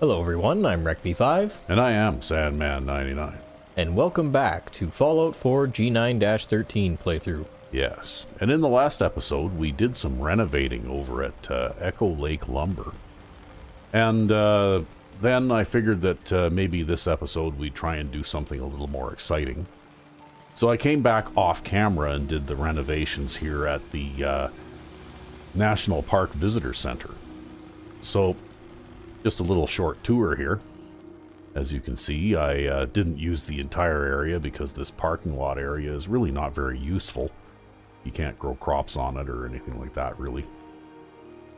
Hello everyone, I'm RecV5, And I am Sandman99. and welcome back to Fallout 4 G9-13 playthrough. Yes, and in the last episode we did some renovating over at Echo Lake Lumber. And then I figured that maybe this episode we'd try and do something a little more exciting. So I came back off camera and did the renovations here at the National Park Visitor Center. So, just a little short tour here. As you can see, I didn't use the entire area because this parking lot area is really not very useful. You can't grow crops on it or anything like that, really.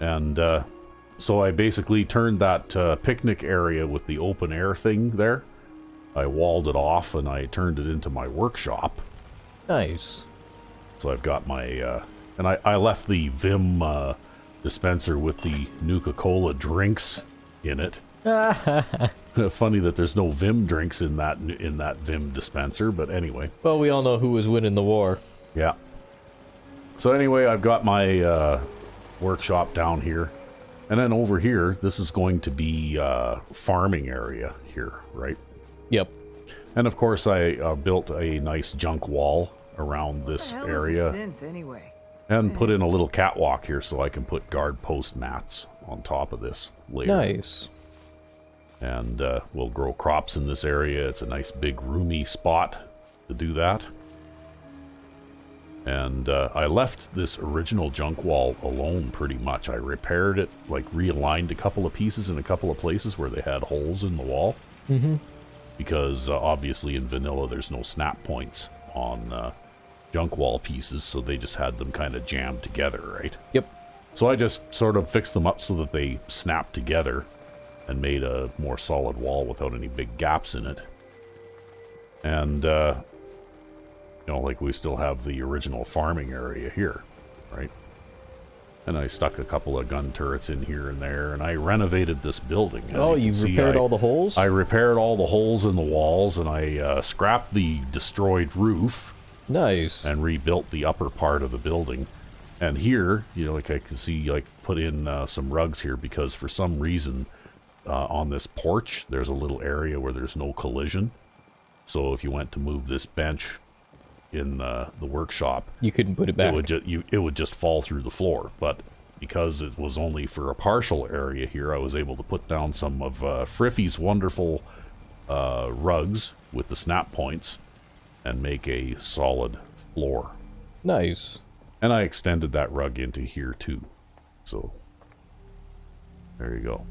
And so I basically turned that picnic area with the open air thing there. I walled it off and I turned it into my workshop. Nice. So I've got my... and I left the Vim dispenser with the Nuka-Cola drinks in it. Funny that there's no Vim drinks in that Vim dispenser, but anyway. Well, we all know who was winning the war. Yeah. So anyway, I've got my workshop down here. And then over here, this is going to be farming area here, right? Yep. And of course, I built a nice junk wall around this area. Synth, anyway? And put in a little catwalk here so I can put guard post mats on top of this later. Nice. And we'll grow crops in this area. It's a nice big roomy spot to do that. And I left this original junk wall alone pretty much. I repaired it, like realigned a couple of pieces in a couple of places where they had holes in the wall. Mm-hmm. Because obviously in vanilla there's no snap points on junk wall pieces, so they just had them kind of jammed together, right? Yep. So I just sort of fixed them up so that they snapped together and made a more solid wall without any big gaps in it. And, you know, like we still have the original farming area here, right? And I stuck a couple of gun turrets in here and there, and I renovated this building. Oh, you repaired all the holes? I repaired all the holes in the walls, and I scrapped the destroyed roof. Nice. And rebuilt the upper part of the building. And here, you know, like I can see, like, put in some rugs here because for some reason on this porch, there's a little area where there's no collision. So if you went to move this bench in the workshop, you couldn't put it back. It would just fall through the floor. But because it was only for a partial area here, I was able to put down some of Friffy's wonderful rugs with the snap points and make a solid floor. Nice. And I extended that rug into here too. So there you go.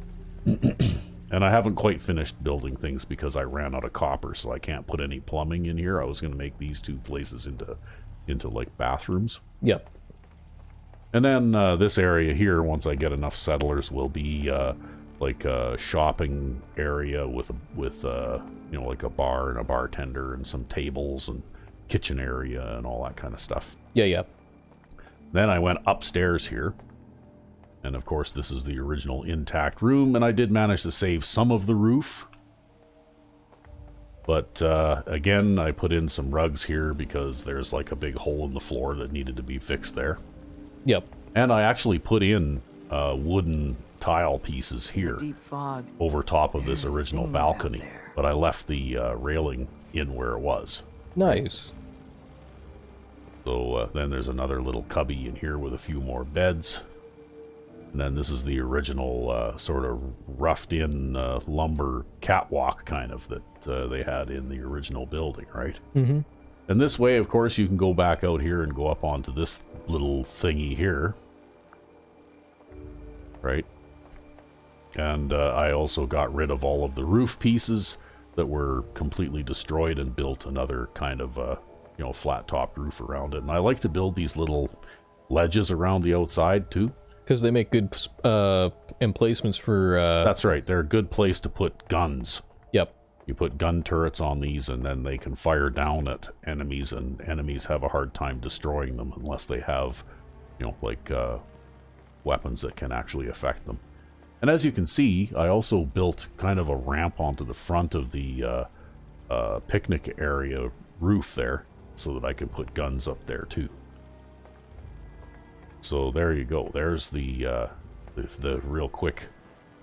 And I haven't quite finished building things because I ran out of copper, so I can't put any plumbing in here. I was going to make these two places into like bathrooms. Yep. And then this area here, once I get enough settlers, will be like a shopping area with you know, like a bar and a bartender and some tables and kitchen area and all that kind of stuff. Yeah. Then I went upstairs here. And of course, this is the original intact room, and I did manage to save some of the roof. But again, I put in some rugs here because there's like a big hole in the floor that needed to be fixed there. Yep. And I actually put in wooden tile pieces here over top of this original balcony. But I left the railing in where it was. Nice. So then there's another little cubby in here with a few more beds. And then this is the original sort of roughed-in lumber catwalk kind of that they had in the original building, right? Mm-hmm. And this way, of course, you can go back out here and go up onto this little thingy here. Right? And I also got rid of all of the roof pieces that were completely destroyed and built another kind of, you know, flat-topped roof around it. And I like to build these little ledges around the outside, too. Because they make good emplacements for... That's right. They're a good place to put guns. Yep. You put gun turrets on these, and then they can fire down at enemies, and enemies have a hard time destroying them unless they have, you know, like weapons that can actually affect them. And as you can see, I also built kind of a ramp onto the front of the picnic area roof there, so that I can put guns up there too. So there you go. There's the real quick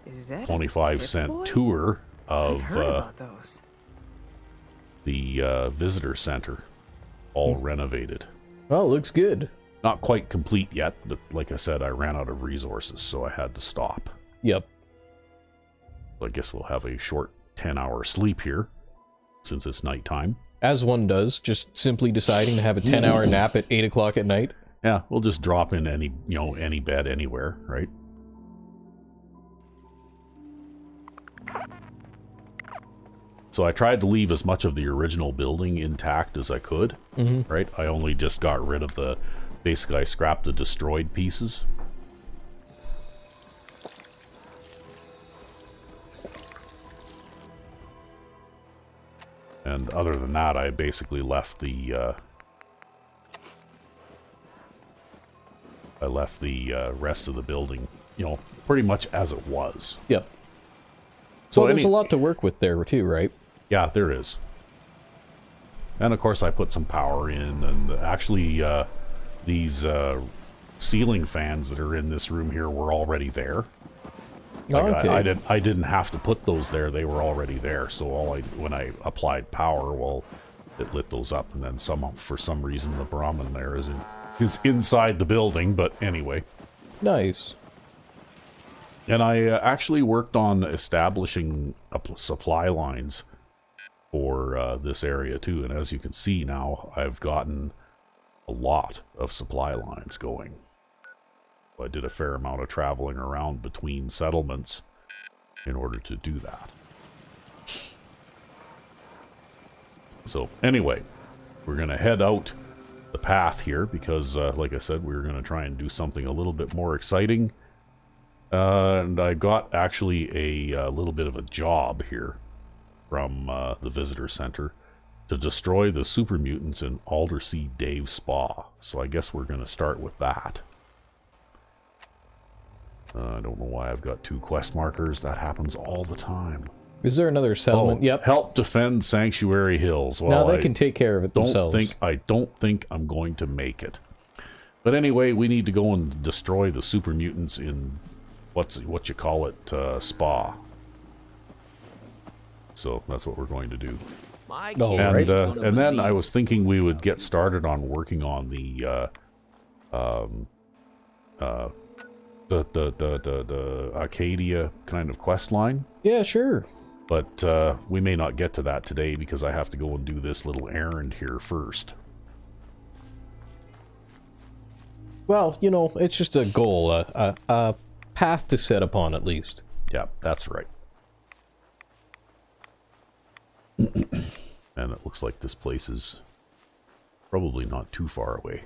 Is that a 25-cent Pip-Boy? tour I've of heard about those. the visitor center, all renovated. Oh, looks good. Not quite complete yet, but like I said, I ran out of resources, so I had to stop. Yep. So I guess we'll have a short 10-hour sleep here, since it's nighttime. As one does, just simply deciding to have a 10-hour nap at 8 o'clock at night. Yeah, we'll just drop in any bed anywhere, right? So I tried to leave as much of the original building intact as I could, right? I only just got rid of basically I scrapped the destroyed pieces. And other than that, I basically left the rest of the building, pretty much as it was. Yep. So Well, there's a lot to work with there, too, right? Yeah, there is. And of course I put some power in, and actually these ceiling fans that are in this room here were already there. Like, Okay. I didn't have to put those there, they were already there. So when I applied power, well, it lit those up, and then for some reason the Brahmin there is inside the building, but anyway. Nice. And I actually worked on establishing supply lines for this area too, and as you can see now, I've gotten a lot of supply lines going. I did a fair amount of traveling around between settlements in order to do that. So anyway, we're going to head out the path here because, like I said, we're going to try and do something a little bit more exciting. And I got actually a little bit of a job here from the visitor center to destroy the super mutants in Aldersea Dave Spa. So I guess we're going to start with that. I don't know why I've got 2 quest markers. That happens all the time. Is there another settlement? Yep. Help defend Sanctuary Hills. Well, now they can take care of it themselves. I don't think I'm going to make it. But anyway, we need to go and destroy the super mutants in what you call it, Spa. So that's what we're going to do. And then I was thinking we would get started on working on the Arcadia kind of quest line. Yeah, sure. But we may not get to that today because I have to go and do this little errand here first. Well, it's just a goal, a path to set upon at least. Yeah, that's right. And it looks like this place is probably not too far away.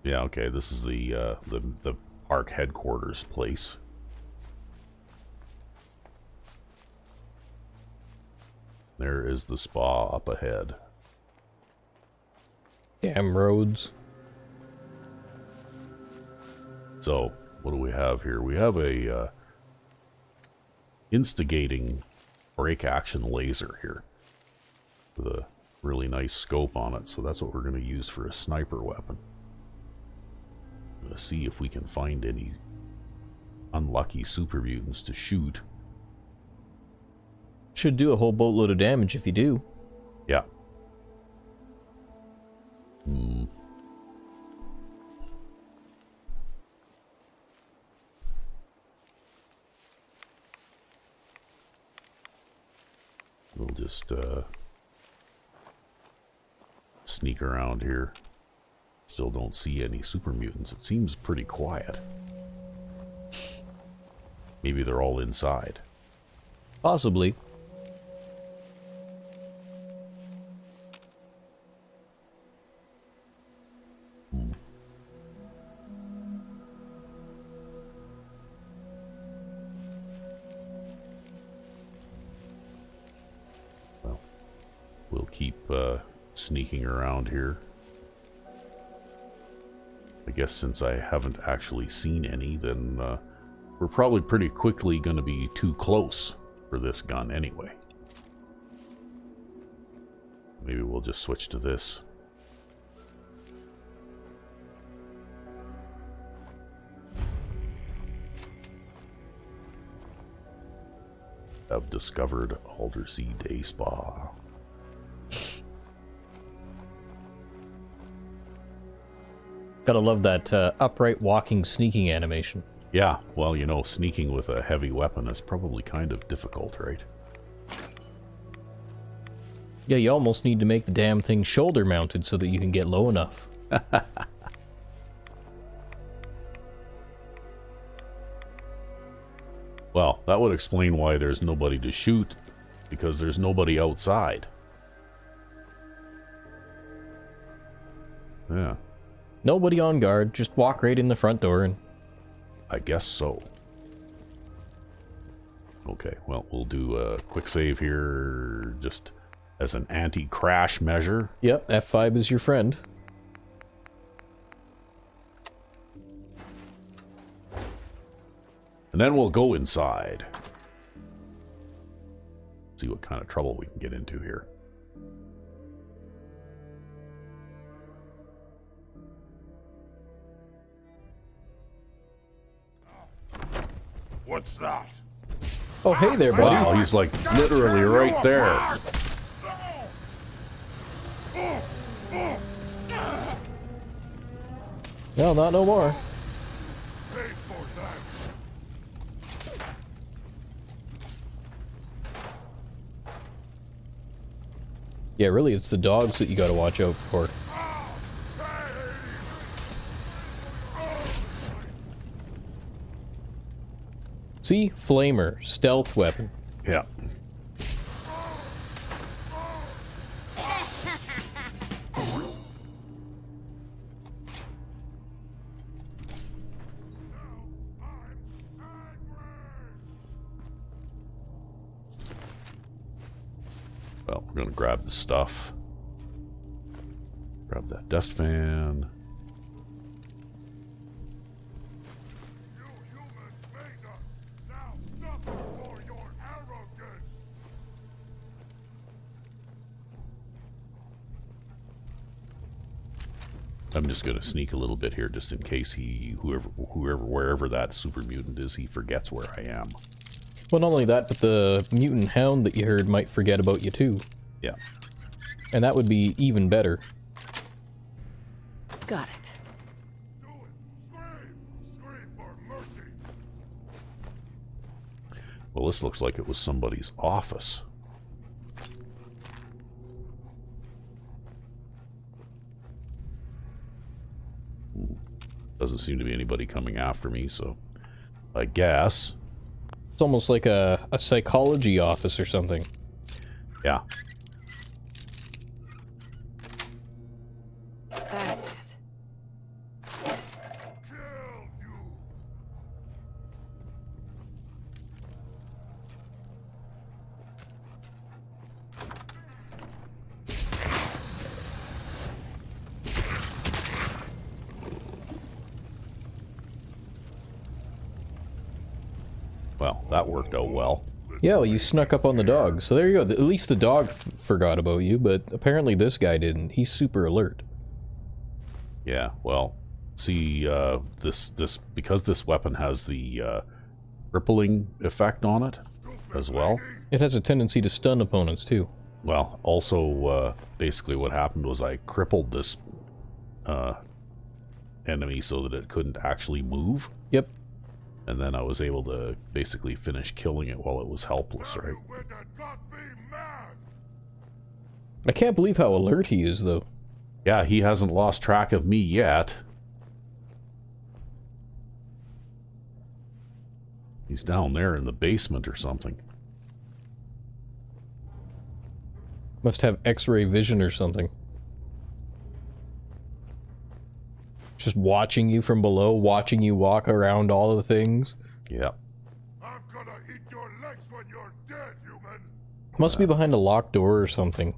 Yeah, okay, this is the park headquarters place. There is the spa up ahead. Damn roads. So, what do we have here? We have a instigating break action laser here with a really nice scope on it. So that's what we're going to use for a sniper weapon. Let's see if we can find any unlucky super mutants to shoot. Should do a whole boatload of damage if you do. Yeah. We'll just sneak around here. Still don't see any super mutants. It seems pretty quiet. Maybe they're all inside. Possibly. Well, we'll keep sneaking around here. I guess since I haven't actually seen any, then we're probably pretty quickly going to be too close for this gun anyway. maybe we'll just switch to this. Have discovered Aldersea Day Spa. Gotta love that upright walking sneaking animation. Yeah, well, you know, sneaking with a heavy weapon is probably kind of difficult, right? Yeah, you almost need to make the damn thing shoulder mounted so that you can get low enough. Well, that would explain why there's nobody to shoot, because there's nobody outside. Yeah. Nobody on guard, just walk right in the front door and... I guess so. Okay, well, we'll do a quick save here, just as an anti-crash measure. Yep, F5 is your friend. And then we'll go inside. See what kind of trouble we can get into here. What's that? Oh, hey there, buddy. Wow, he's like literally right there. No, not no more. Yeah, really, it's the dogs that you gotta watch out for. See? Flamer. Stealth weapon. Yeah. Well, we're gonna grab the stuff. Grab that dust fan. I'm just gonna sneak a little bit here, just in case wherever that super mutant is, he forgets where I am. Well, not only that, but the mutant hound that you heard might forget about you too. Yeah. And that would be even better. Got it. Do it! Scream for mercy! Well, this looks like it was somebody's office. Doesn't seem to be anybody coming after me, so I guess. It's almost like a psychology office or something. Yeah. That's it. Kill you! Well, that worked out well. Yeah, well, you snuck up on the dog, so there you go. At least the dog forgot about you, but apparently this guy didn't. He's super alert. Yeah, well, see, this because this weapon has the rippling effect on it as well. It has a tendency to stun opponents too. Well, also, basically what happened was I crippled this enemy so that it couldn't actually move. Yep. And then I was able to basically finish killing it while it was helpless, right? With it got me mad! I can't believe how alert he is, though. Yeah, he hasn't lost track of me yet. He's down there in the basement or something. Must have X-ray vision or something. Just watching you from below, watching you walk around all of the things. Yeah. I'm gonna eat your legs when you're dead, human! Must be behind a locked door or something.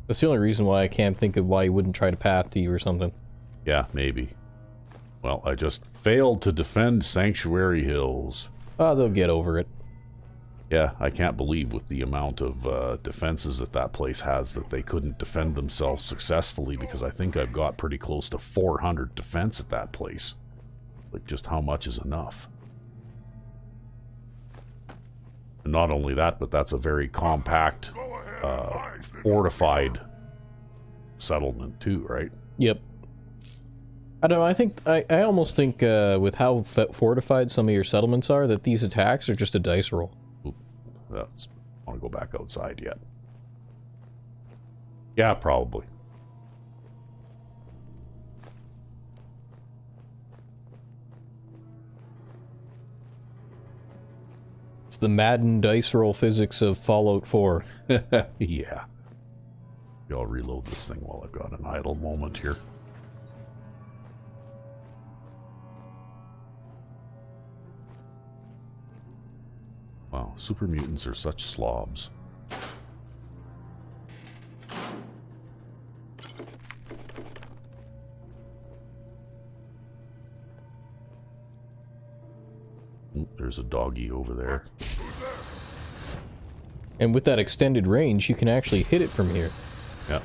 That's the only reason why I can't think of why he wouldn't try to path to you or something. Yeah, maybe. Well, I just failed to defend Sanctuary Hills. Ah, they'll get over it. Yeah, I can't believe with the amount of defenses that place has that they couldn't defend themselves successfully, because I think I've got pretty close to 400 defense at that place. Like, just how much is enough? And not only that, but that's a very compact, fortified settlement too, right? Yep. I don't know, I almost think with how fortified some of your settlements are, that these attacks are just a dice roll. I want to go back outside yet. Yeah, probably. It's the Madden dice roll physics of Fallout 4. Yeah. I'll reload this thing while I've got an idle moment here. Wow, super mutants are such slobs. Ooh, there's a doggy over there. And with that extended range, you can actually hit it from here. Yeah.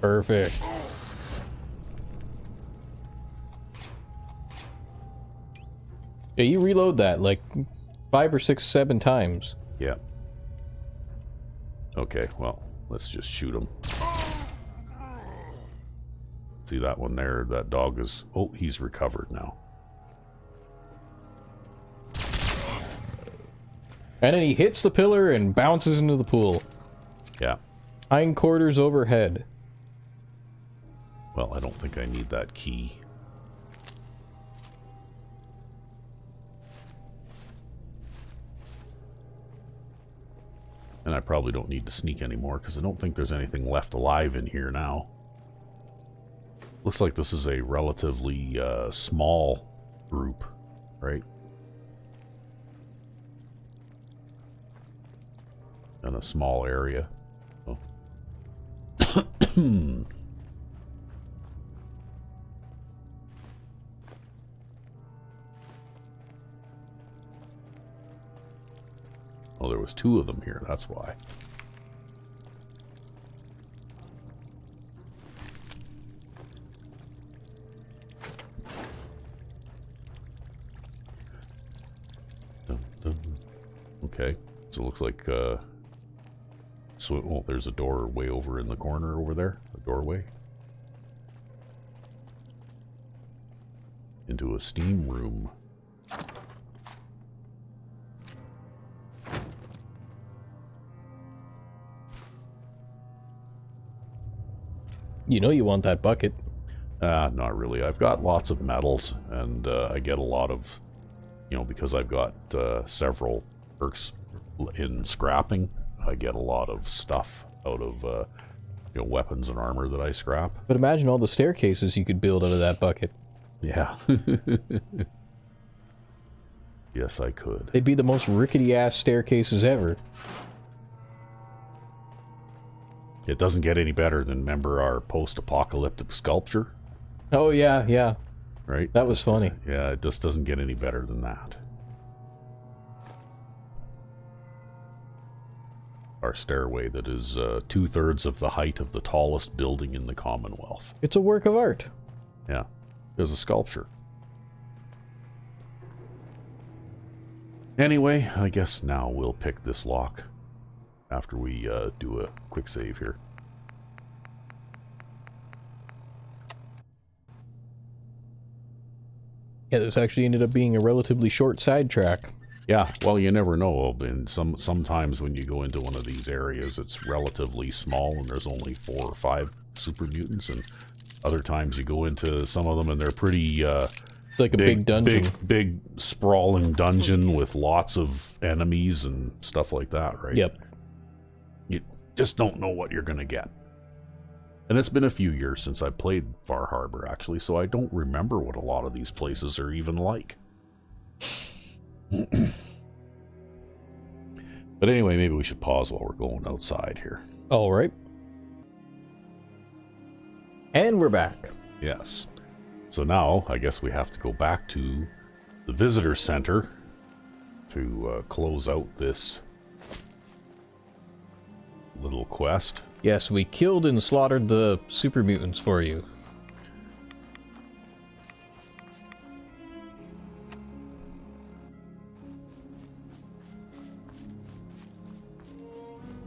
Perfect. Yeah, you reload that like 5 or 6, 7 times. Yeah. Okay, well, let's just shoot him. See that one there? That dog is... Oh, he's recovered now. And then he hits the pillar and bounces into the pool. Yeah. Hindquarters overhead. Well, I don't think I need that key. And I probably don't need to sneak anymore, because I don't think there's anything left alive in here now. Looks like this is a relatively small group, right? In a small area. Oh. Oh, there was 2 of them here, that's why. Dun, dun. Okay, so it looks like, oh, there's a door way over in the corner over there, a doorway. Into a steam room. You know you want that bucket. Not really. I've got lots of metals, and I get a lot of, you know, because I've got several perks in scrapping, I get a lot of stuff out of, you know, weapons and armor that I scrap. But imagine all the staircases you could build out of that bucket. Yeah. Yes, I could. They'd be the most rickety-ass staircases ever. It doesn't get any better than, remember our post-apocalyptic sculpture? Oh, yeah, yeah. Right? That was funny. Yeah, it just doesn't get any better than that. Our stairway that is 2/3 of the height of the tallest building in the Commonwealth. It's a work of art. Yeah, there's a sculpture. Anyway, I guess now we'll pick this lock after we do a quick save here. Yeah, this actually ended up being a relatively short sidetrack. Yeah, well, you never know. And sometimes when you go into one of these areas, it's relatively small and there's only 4 or 5 super mutants, and other times you go into some of them and they're pretty Like a big dungeon. Big sprawling dungeon with lots of enemies and stuff like that, right? Yep. You just don't know what you're gonna get. And it's been a few years since I played Far Harbor, actually, so I don't remember what a lot of these places are even like. But anyway, maybe we should pause while we're going outside here. All right. And we're back. Yes. So now, I guess we have to go back to the visitor center to close out this little quest. Yes, we killed and slaughtered the super mutants for you.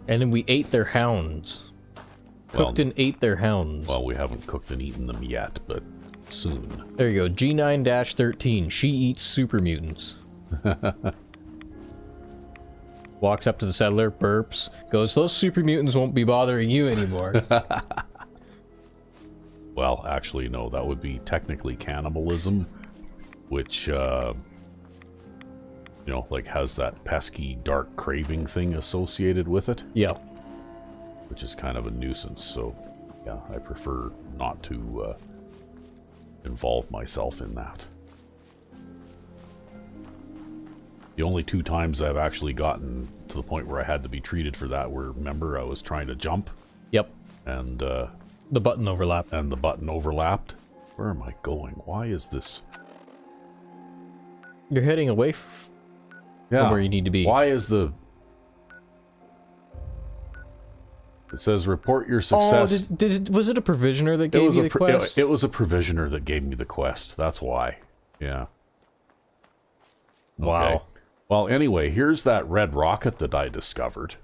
And then we ate their hounds. Cooked and ate their hounds. Well, we haven't cooked and eaten them yet, but soon. There you go, G9-13. She eats super mutants. Walks up to the settler, burps, goes, those super mutants won't be bothering you anymore. Well, actually, no, that would be technically cannibalism, which, you know, like has that pesky dark craving thing associated with it. Yep. Which is kind of a nuisance, so yeah, I prefer not to involve myself in that. The only 2 times I've actually gotten to the point where I had to be treated for that were, remember, I was trying to jump. Yep. And the button overlapped. And the button overlapped. Where am I going? Why is this? You're heading away from where you need to be. Why is the... It says report your success. Oh, was it a provisioner that gave you the quest? It was a provisioner that gave me the quest. That's why. Yeah. Wow. Okay. Well, anyway, here's that red rocket that I discovered.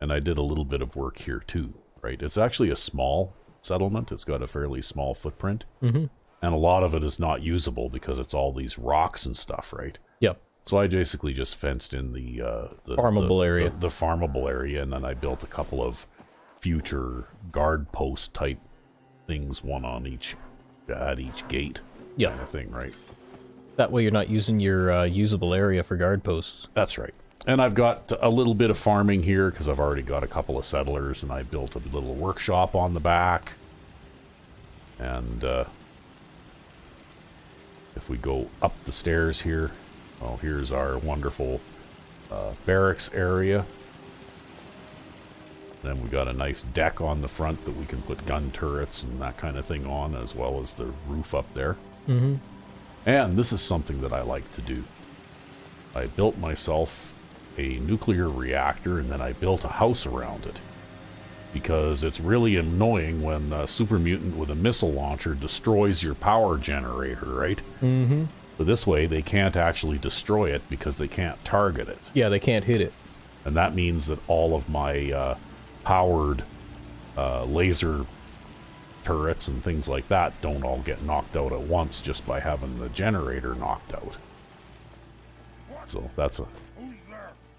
And I did a little bit of work here too, right? It's actually a small settlement. It's got a fairly small footprint. Mm-hmm. And a lot of it is not usable because it's all these rocks and stuff, right? Yep. So I basically just fenced in the farmable area. The farmable area, and then I built a couple of future guard post type things, one on each at each gate. Yeah. Kind of thing, right? That way you're not using your usable area for guard posts. That's right. And I've got a little bit of farming here because I've already got a couple of settlers, and I built a little workshop on the back. And if we go up the stairs here, well, here's our wonderful barracks area. Then we got a nice deck on the front that we can put gun turrets and that kind of thing on, as well as the roof up there. Mm-hmm. And this is something that I like to do. I built myself a nuclear reactor, and then I built a house around it. Because it's really annoying when a super mutant with a missile launcher destroys your power generator, right? Mm-hmm. But this way, they can't actually destroy it because they can't target it. Yeah, they can't hit it. And that means that all of my powered laser turrets and things like that don't all get knocked out at once just by having the generator knocked out. So that's a...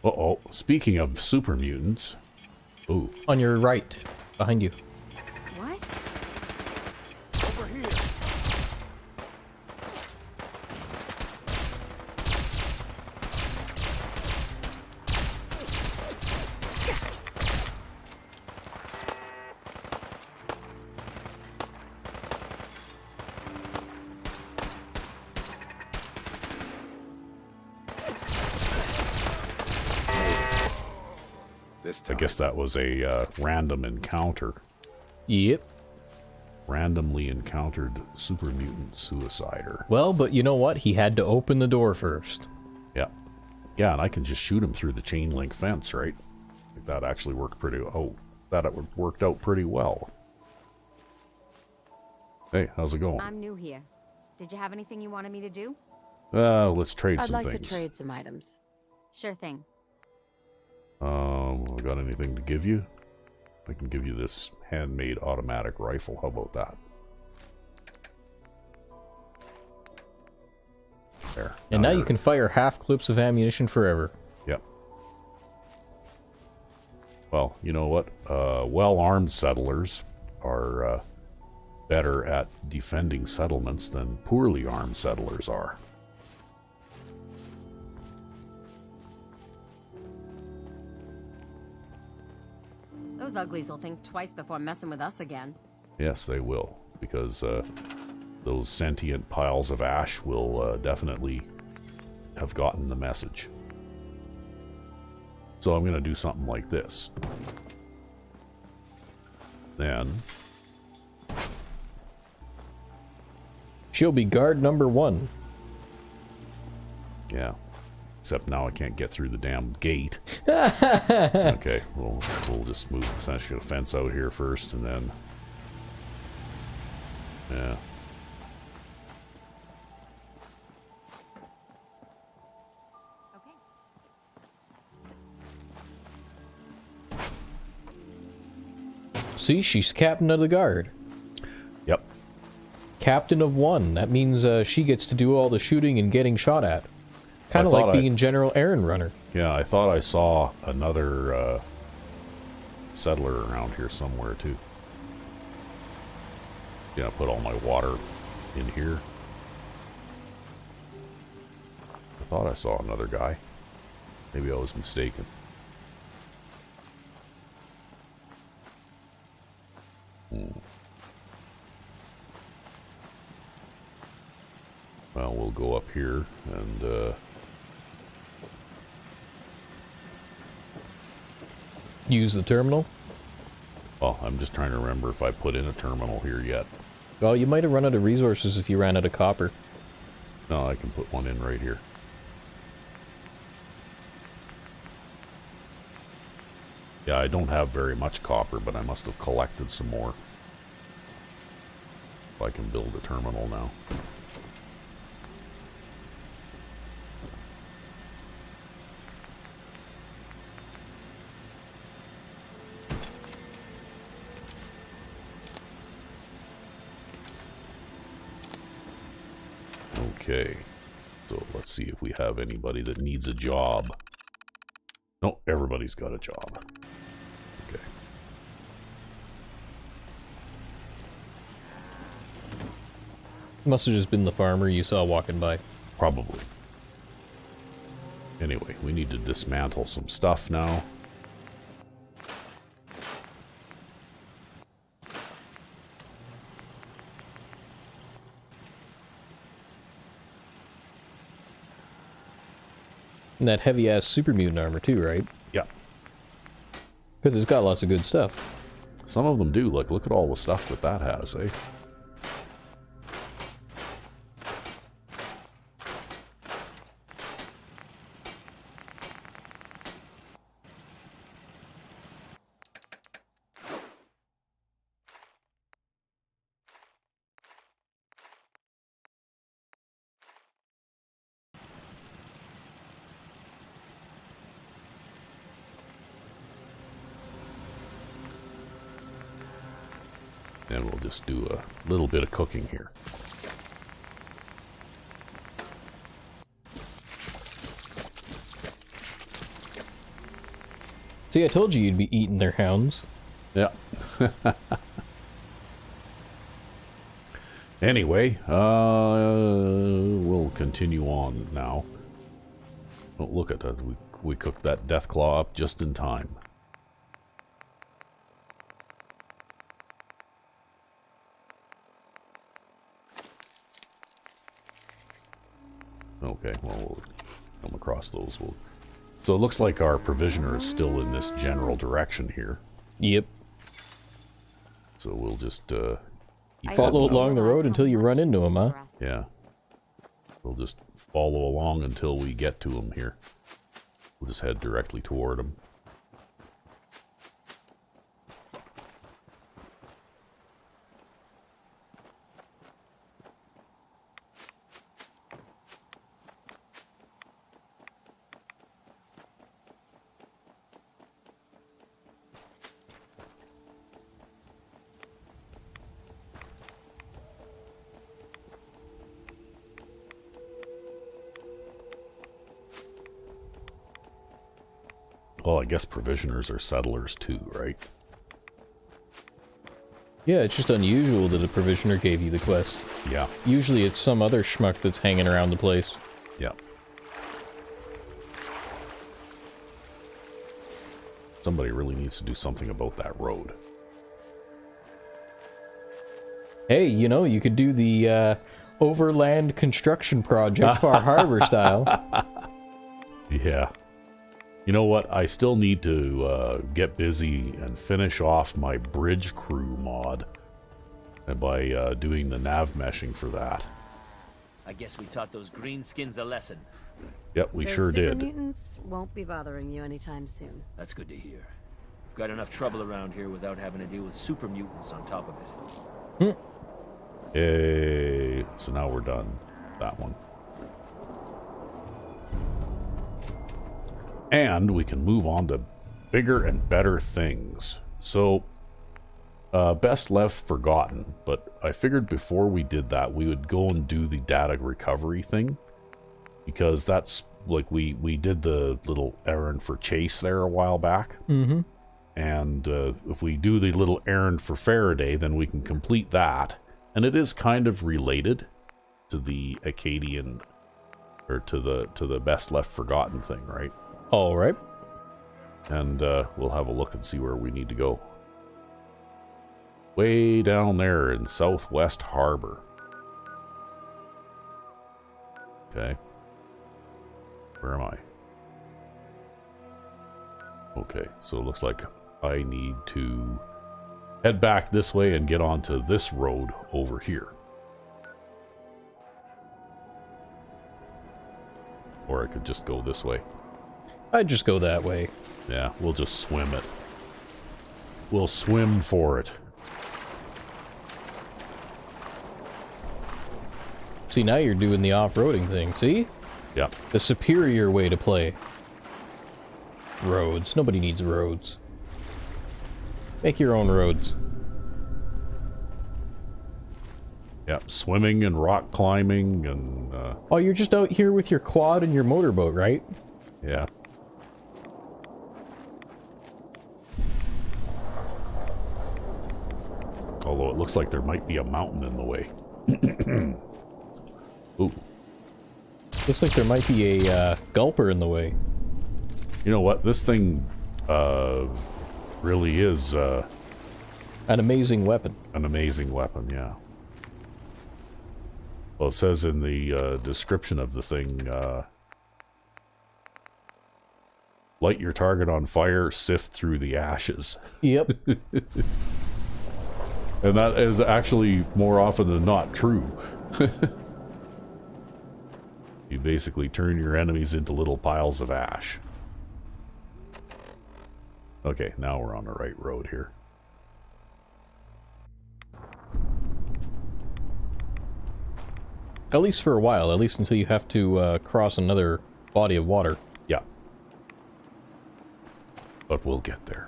Uh-oh. Speaking of super mutants... Ooh. On your right, behind you. What? Over here. I guess that was a random encounter. Yep. Randomly encountered super mutant suicider. Well, but you know what? He had to open the door first. Yeah. Yeah, and I can just shoot him through the chain link fence, right? Like that actually worked pretty... Oh, that worked out pretty well. Hey, how's it going? I'm new here. Did you have anything you wanted me to do? Let's trade I'd some like things. to trade some items. Sure thing. I got anything to give you? I can give you this handmade automatic rifle. How about that? There. And now you can fire half clips of ammunition forever. Yep. Well, you know what? Well-armed settlers are better at defending settlements than poorly armed settlers are. Those uglies will think twice before messing with us again. Yes, they will, because those sentient piles of ash will definitely have gotten the message. So I'm going to do something like this. Then She'll be guard number 1. Yeah. Except now I can't get through the damn gate. Okay, we'll just move essentially a fence out here first, and then... Yeah. See, she's captain of the guard. Yep. Captain of 1. That means she gets to do all the shooting and getting shot at. Kind of like being General Errand Runner. Yeah, I thought I saw another settler around here somewhere, too. Yeah, put all my water in here. I thought I saw another guy. Maybe I was mistaken. Well, we'll go up here and Use the terminal? well, I'm just trying to remember if I put in a terminal here yet. Well, you might have run out of resources if you ran out of copper. No, I can put one in right here. Yeah, I don't have very much copper, but I must have collected some more. If I can build a terminal now. Okay, so let's see if we have anybody that needs a job. No, everybody's got a job. Okay. Must have just been the farmer you saw walking by. Probably. Anyway, we need to dismantle some stuff now. And that heavy-ass super mutant armor too, right? Yeah. Because it's got lots of good stuff. Some of them do. Like, look at all the stuff that that has, eh? And we'll just do a little bit of cooking here. See, I told you you'd be eating their hounds. Yeah. Anyway, we'll continue on now. Oh, look at that. We cooked that death claw up just in time. Okay, well, we'll come across those. So it looks like our provisioner is still in this general direction here. Yep. So we'll just Follow along the road until you run into him, huh? Yeah. We'll just follow along until we get to him here. We'll just head directly toward him. Well, I guess provisioners are settlers too, right? Yeah, it's just unusual that a provisioner gave you the quest. Yeah. Usually it's some other schmuck that's hanging around the place. Yeah. Somebody really needs to do something about that road. Hey, you know, you could do the overland construction project Far Harbor style. Yeah. You know what? I still need to get busy and finish off my bridge crew mod. And by doing the nav meshing for that. I guess we taught those greenskins a lesson. Yep, we Those sure super did. mutants won't be bothering you anytime soon. That's good to hear. We've got enough trouble around here without having to deal with super mutants on top of it. Yay. So now we're done. That one. And we can move on to bigger and better things. So, best left forgotten, but I figured before we did that, we would go and do the data recovery thing. Because that's, like, we did the little errand for Chase there a while back. Mm-hmm. And if we do the little errand for Faraday, then we can complete that. And it is kind of related to the Acadian, or to the best left forgotten thing, right? All right. And we'll have a look and see where we need to go. Way down there in Southwest Harbor. Okay. Where am I? Okay, so it looks like I need to head back this way and get onto this road over here. Or I could just go this way. I'd just go that way. Yeah, we'll just swim it. We'll swim for it. See, now you're doing the off-roading thing, see? Yeah. The superior way to play. Roads. Nobody needs roads. Make your own roads. Yeah, swimming and rock climbing and, Oh, you're just out here with your quad and your motorboat, right? yeah. Although it looks like there might be a mountain in the way. Ooh. Looks like there might be a gulper in the way. You know what? This thing, really is, An amazing weapon. an amazing weapon, yeah. Well, it says in the description of the thing, light your target on fire, sift through the ashes. Yep. And that is actually more often than not true. You basically turn your enemies into little piles of ash. Okay, now we're on the right road here. At least for a while. At least until you have to cross another body of water. Yeah. But we'll get there.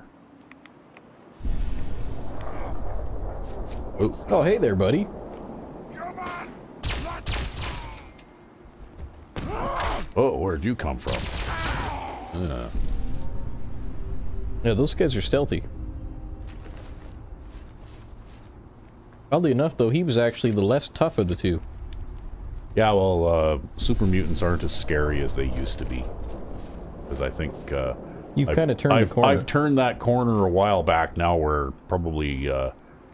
Oh, Oh, hey there, buddy. Come on! oh, where'd you come from? Yeah, those guys are stealthy. Oddly enough, though, he was actually the less tough of the two. Yeah, well, super mutants aren't as scary as they used to be. Because I think, You've kind of turned the corner. I've turned that corner a while back now where probably,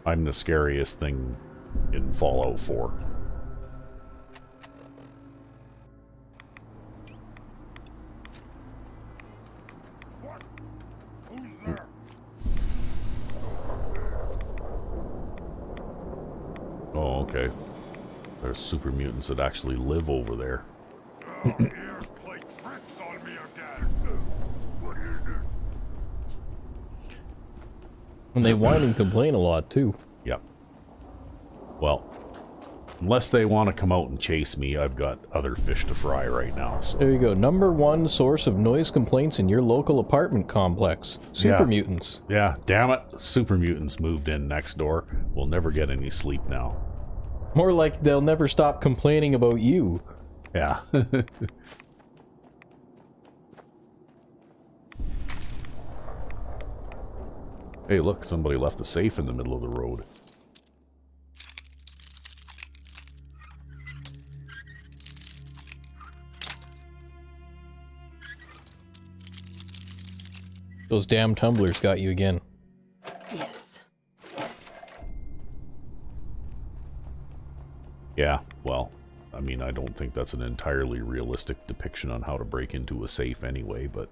I'm the scariest thing in Fallout 4. What? Who's there? Oh, okay. There's super mutants that actually live over there. Oh, here, play tricks on me again. What do you do? And they whine and complain a lot, too. Yep. Well, unless they want to come out and chase me, I've got other fish to fry right now, so... There you go. #1 source of noise complaints in your local apartment complex. Super Yeah. mutants. Yeah, damn it. Super mutants moved in next door. We'll never get any sleep now. More like they'll never stop complaining about you. Yeah. Hey, look, somebody left a safe in the middle of the road. Those damn tumblers got you again. Yes. Yeah, well, I mean, I don't think that's an entirely realistic depiction on how to break into a safe anyway, but...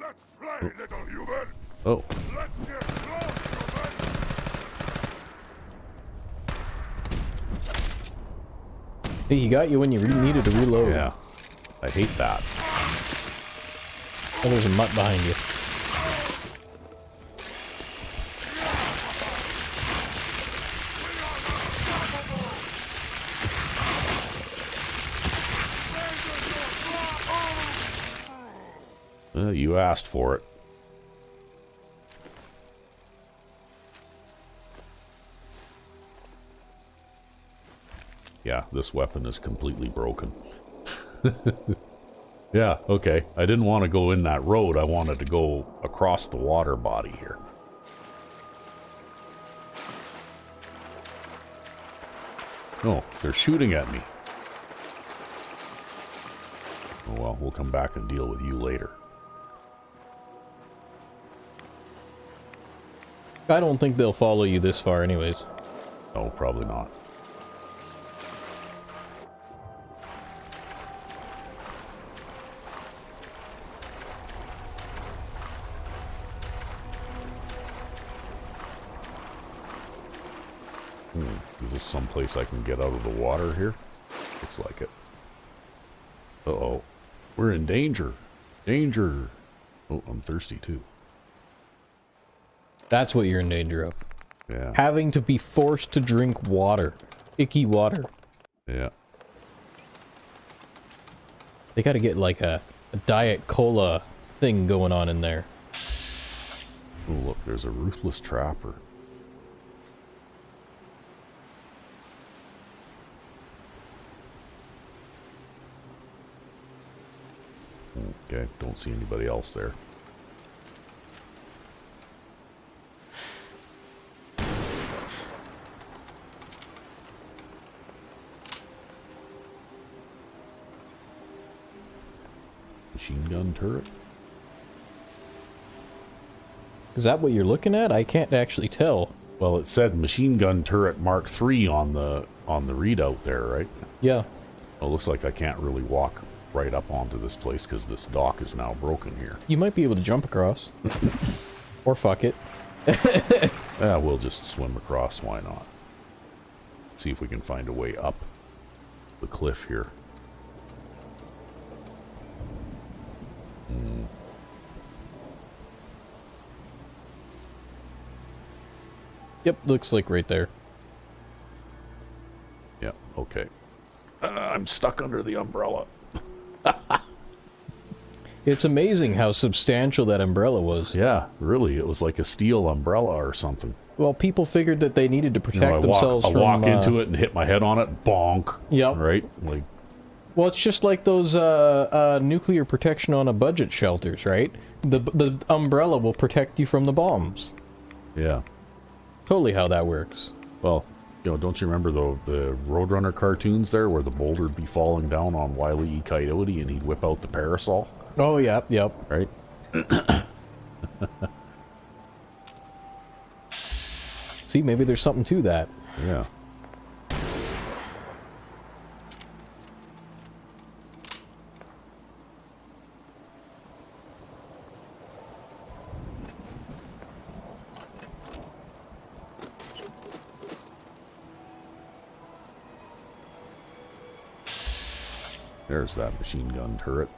Let's play, little human. Oh, Let's get close, human. Hey, he got you when you needed to reload. Yeah. I hate that. Oh, there's a mutt behind you. You asked for it. Yeah, this weapon is completely broken. Yeah, okay. I didn't want to go in that road. I wanted to go across the water body here. Oh, they're shooting at me. Oh well, we'll come back and deal with you later. I don't think they'll follow you this far anyways. No, probably not. Is this someplace I can get out of the water here? Looks like it. Uh-oh. We're in danger. Danger. Oh, I'm thirsty too. That's what you're in danger of. Yeah. Having to be forced to drink water. Icky water. Yeah. They gotta get like a Diet Cola thing going on in there. Oh, look, there's a ruthless trapper. Okay, don't see anybody else there. Machine gun turret? Is that what you're looking at? I can't actually tell. Well, it said machine gun turret Mark III on the readout there, right? Yeah. Well, it looks like I can't really walk right up onto this place because this dock is now broken here. You might be able to jump across. Or fuck it. Yeah, we'll just swim across, why not? See if we can find a way up the cliff here. Yep, looks like right there. Yeah, okay. I'm stuck under the umbrella. It's amazing how substantial that umbrella was. Yeah, really, it was like a steel umbrella or something. Well, people figured that they needed to protect You know, themselves I from... walk into it and hit my head on it, bonk. Yep. Right? Like, Well, it's just like those nuclear protection on a budget shelters, right? The umbrella will protect you from the bombs. yeah. Totally how that works. Well, you know, don't you remember the Roadrunner cartoons there where the boulder would be falling down on Wile E. Coyote and he'd whip out the parasol? Oh, yep, yep. Right? See, maybe there's something to that. Yeah. There's that machine gun turret.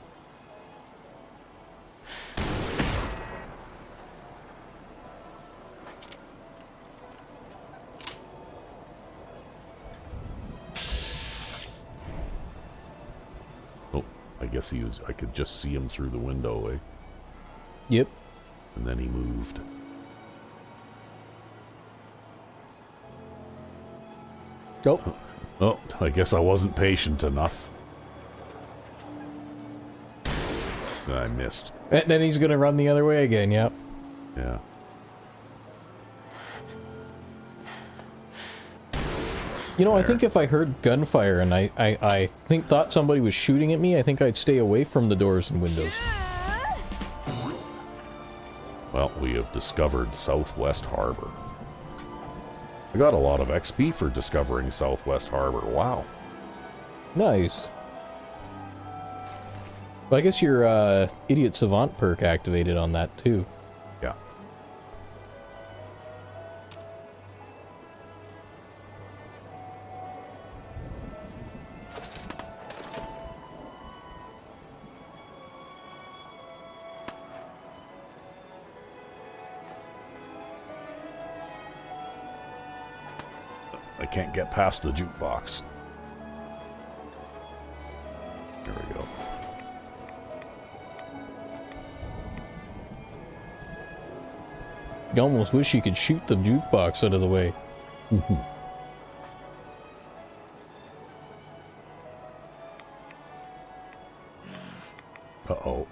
Oh, I guess I could just see him through the window, eh? Yep. And then he moved. Oh. Oh, I guess I wasn't patient enough. I missed. And then he's gonna run the other way again, yep. Yeah. You know, I think if I heard gunfire and I thought somebody was shooting at me, I think I'd stay away from the doors and windows. Well, we have discovered Southwest Harbor. I got a lot of XP for discovering Southwest Harbor. Wow. Nice. Well, I guess your Idiot Savant perk activated on that, too. Yeah. can't get past the jukebox. There we go. You almost wish you could shoot the jukebox out of the way. Uh-oh.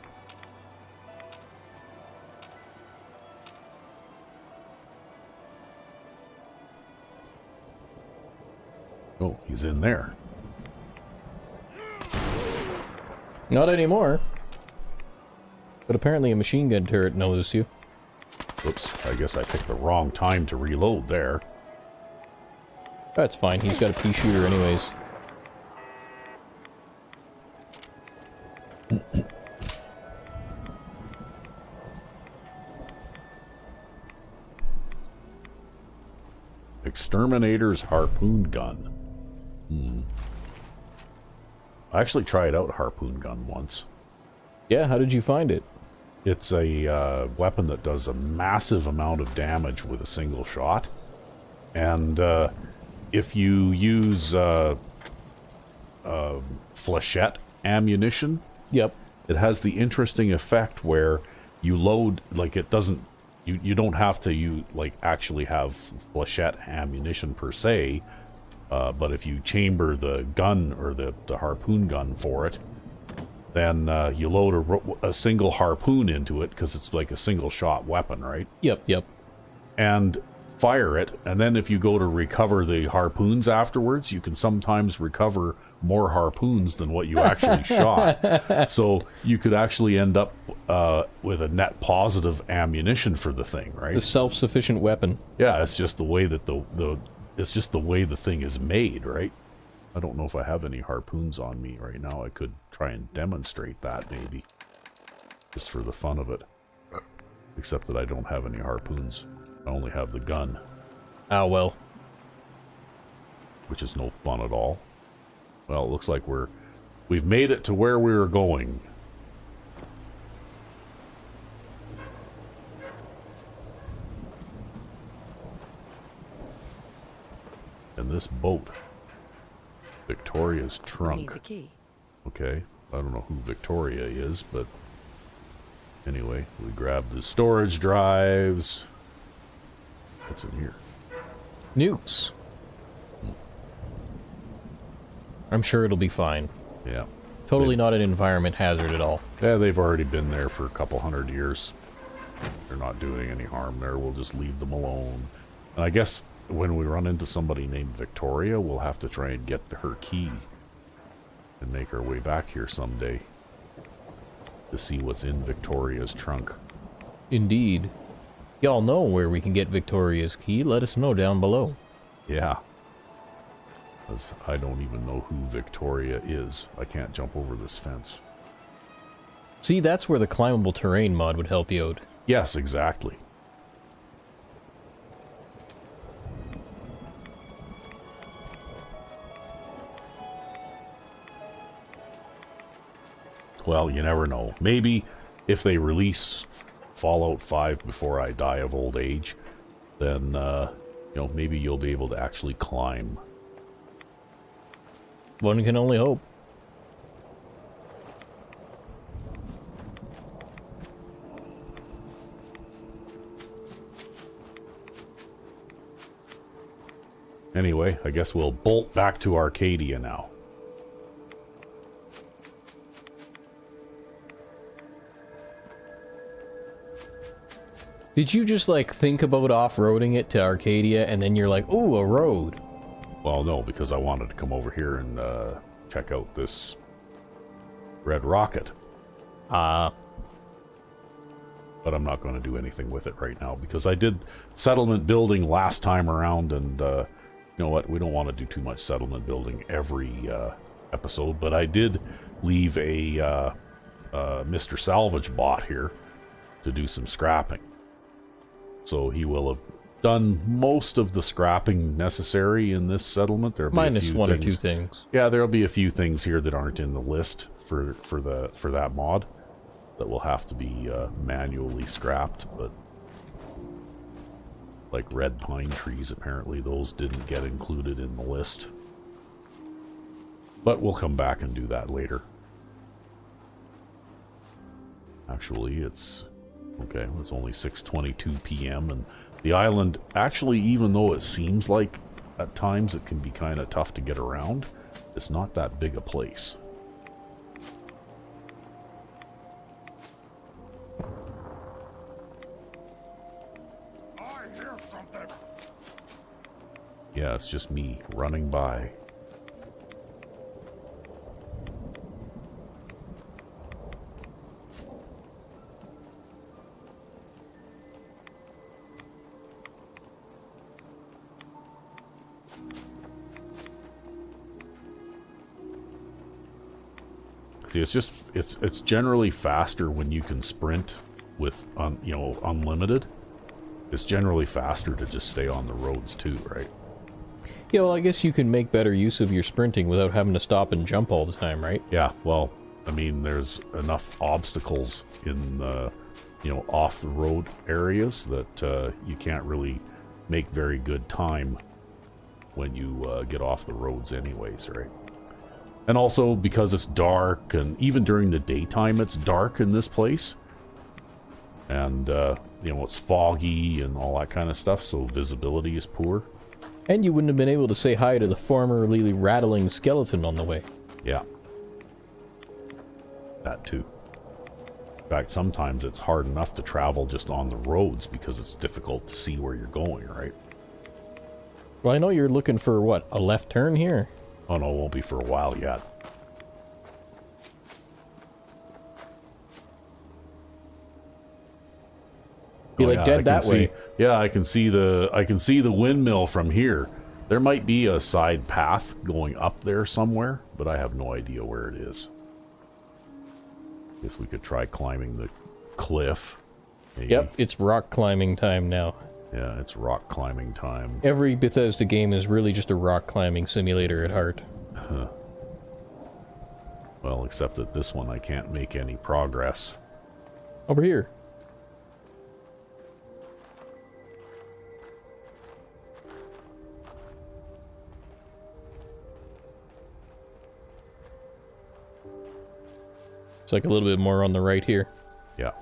Oh, he's in there. Not anymore. But apparently a machine gun turret noticed you. Oops, I guess I picked the wrong time to reload there. That's fine, he's got a pea shooter anyways. Exterminator's harpoon gun. I actually tried out harpoon gun once. Yeah, how did you find it? It's a weapon that does a massive amount of damage with a single shot. And if you use flechette ammunition, Yep. it has the interesting effect where you load, like it doesn't, you don't have to actually have flechette ammunition per se, but if you chamber the gun or the harpoon gun for it, then you load a single harpoon into it because it's like a single shot weapon, right? Yep. And fire it, and then if you go to recover the harpoons afterwards, you can sometimes recover more harpoons than what you actually shot. So you could actually end up with a net positive ammunition for the thing, right? The self-sufficient weapon. Yeah, it's just the way that it's just the way the thing is made, right? I don't know if I have any harpoons on me right now. I could try and demonstrate that maybe, just for the fun of it. Except that I don't have any harpoons. I only have the gun. Ah, well. Which is no fun at all. Well, it looks like we've made it to where we were going. And this boat, Victoria's trunk. Need the key. Okay, I don't know who Victoria is, but anyway, we grabbed the storage drives. What's in here? Nukes. I'm sure it'll be fine. Yeah. Totally not an environment hazard at all. Yeah, they've already been there for a couple hundred years. They're not doing any harm there. We'll just leave them alone. And I guess when we run into somebody named Victoria, we'll have to try and get her key and make our way back here someday to see what's in Victoria's trunk. Indeed. Y'all know where we can get Victoria's key. Let us know down below. Yeah. Because I don't even know who Victoria is. I can't jump over this fence. See, that's where the climbable terrain mod would help you out. Yes, exactly. Well, you never know. Maybe if they release Fallout 5 before I die of old age, then, maybe you'll be able to actually climb. One can only hope. Anyway, I guess we'll bolt back to Arcadia now. Did you just, think about off-roading it to Arcadia, and then you're like, ooh, a road? Well, no, because I wanted to come over here and check out this red rocket. Ah. But I'm not going to do anything with it right now, because I did settlement building last time around, and you know what? We don't want to do too much settlement building every episode, but I did leave a Mr. Salvage bot here to do some scrapping. So he will have done most of the scrapping necessary in this settlement. There'll be Minus one or two things. Yeah, there'll be a few things here that aren't in the list for that mod that will have to be manually scrapped. But like red pine trees. Apparently those didn't get included in the list. But we'll come back and do that later. Actually, it's only 6:22 p.m. and the island, actually, even though it seems like at times it can be kind of tough to get around, it's not that big a place. I hear something. Yeah, it's just me running by. See, it's generally faster when you can sprint with unlimited. It's generally faster to just stay on the roads too, right? Yeah, well, I guess you can make better use of your sprinting without having to stop and jump all the time, right? Yeah, well, I mean, there's enough obstacles in off the road areas that you can't really make very good time when you get off the roads anyways, right? And also because it's dark, and even during the daytime it's dark in this place. And, it's foggy and all that kind of stuff, so visibility is poor. And you wouldn't have been able to say hi to the formerly rattling skeleton on the way. Yeah. That too. In fact, sometimes it's hard enough to travel just on the roads because it's difficult to see where you're going, right? Well, I know you're looking for, what, a left turn here? Oh no, it won't be for a while yet. Be like dead that way. Yeah, I can see the windmill from here. There might be a side path going up there somewhere, but I have no idea where it is. Guess we could try climbing the cliff. Maybe. Yep, it's rock climbing time now. Yeah, it's rock climbing time. Every Bethesda game is really just a rock climbing simulator at heart. Huh. Well, except that this one I can't make any progress. Over here. It's like a little bit more on the right here. Yeah.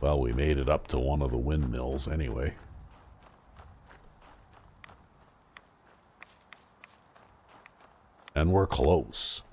Well, we made it up to one of the windmills anyway. And we're close.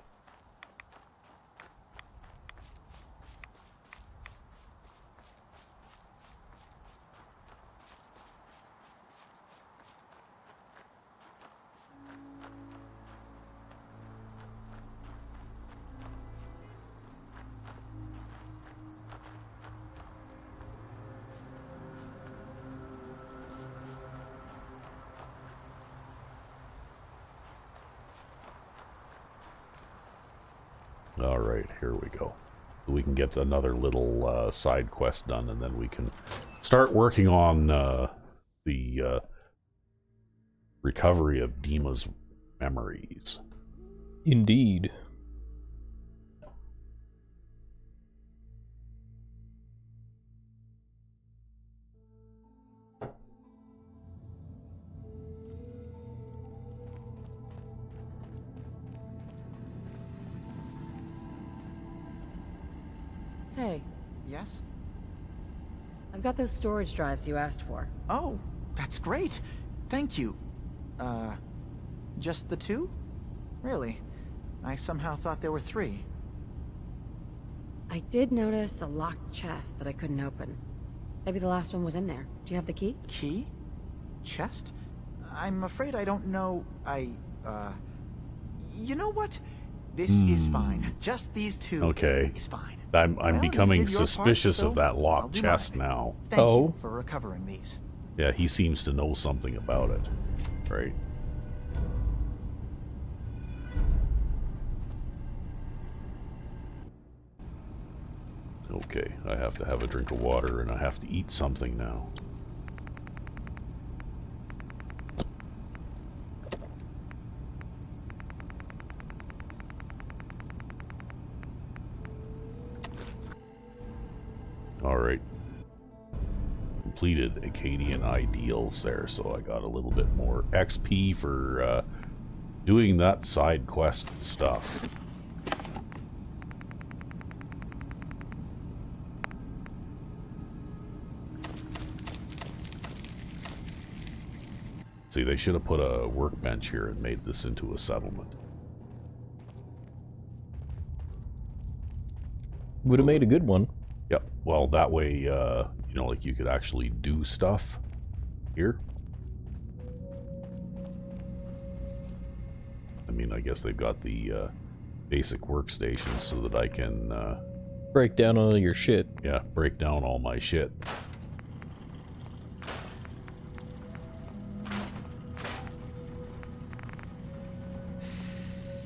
Alright, here we go. We can get another little side quest done, and then we can start working on the recovery of Dima's memories. Indeed. Hey, Yes? I've got those storage drives you asked for. Oh, that's great. Thank you. Just the two? Really? I somehow thought there were three. I did notice a locked chest that I couldn't open. Maybe the last one was in there. Do you have the key? Key? Chest? I'm afraid I don't know. You know what? This is fine. Just these two Okay. is fine. I'm Well, you becoming did your part, suspicious so of that I'll locked do chest mine. now. Thank Oh. you for recovering these. Yeah, he seems to know something about it. Right. Okay, I have to have a drink of water and I have to eat something now. completed Acadian Ideals there, so I got a little bit more XP for doing that side quest stuff. See, they should have put a workbench here and made this into a settlement. Would have made a good one. Yep. Well, that way, you know, like you could actually do stuff here. I mean, I guess they've got the basic workstations so that I can... break down all your shit. Yeah, break down all my shit.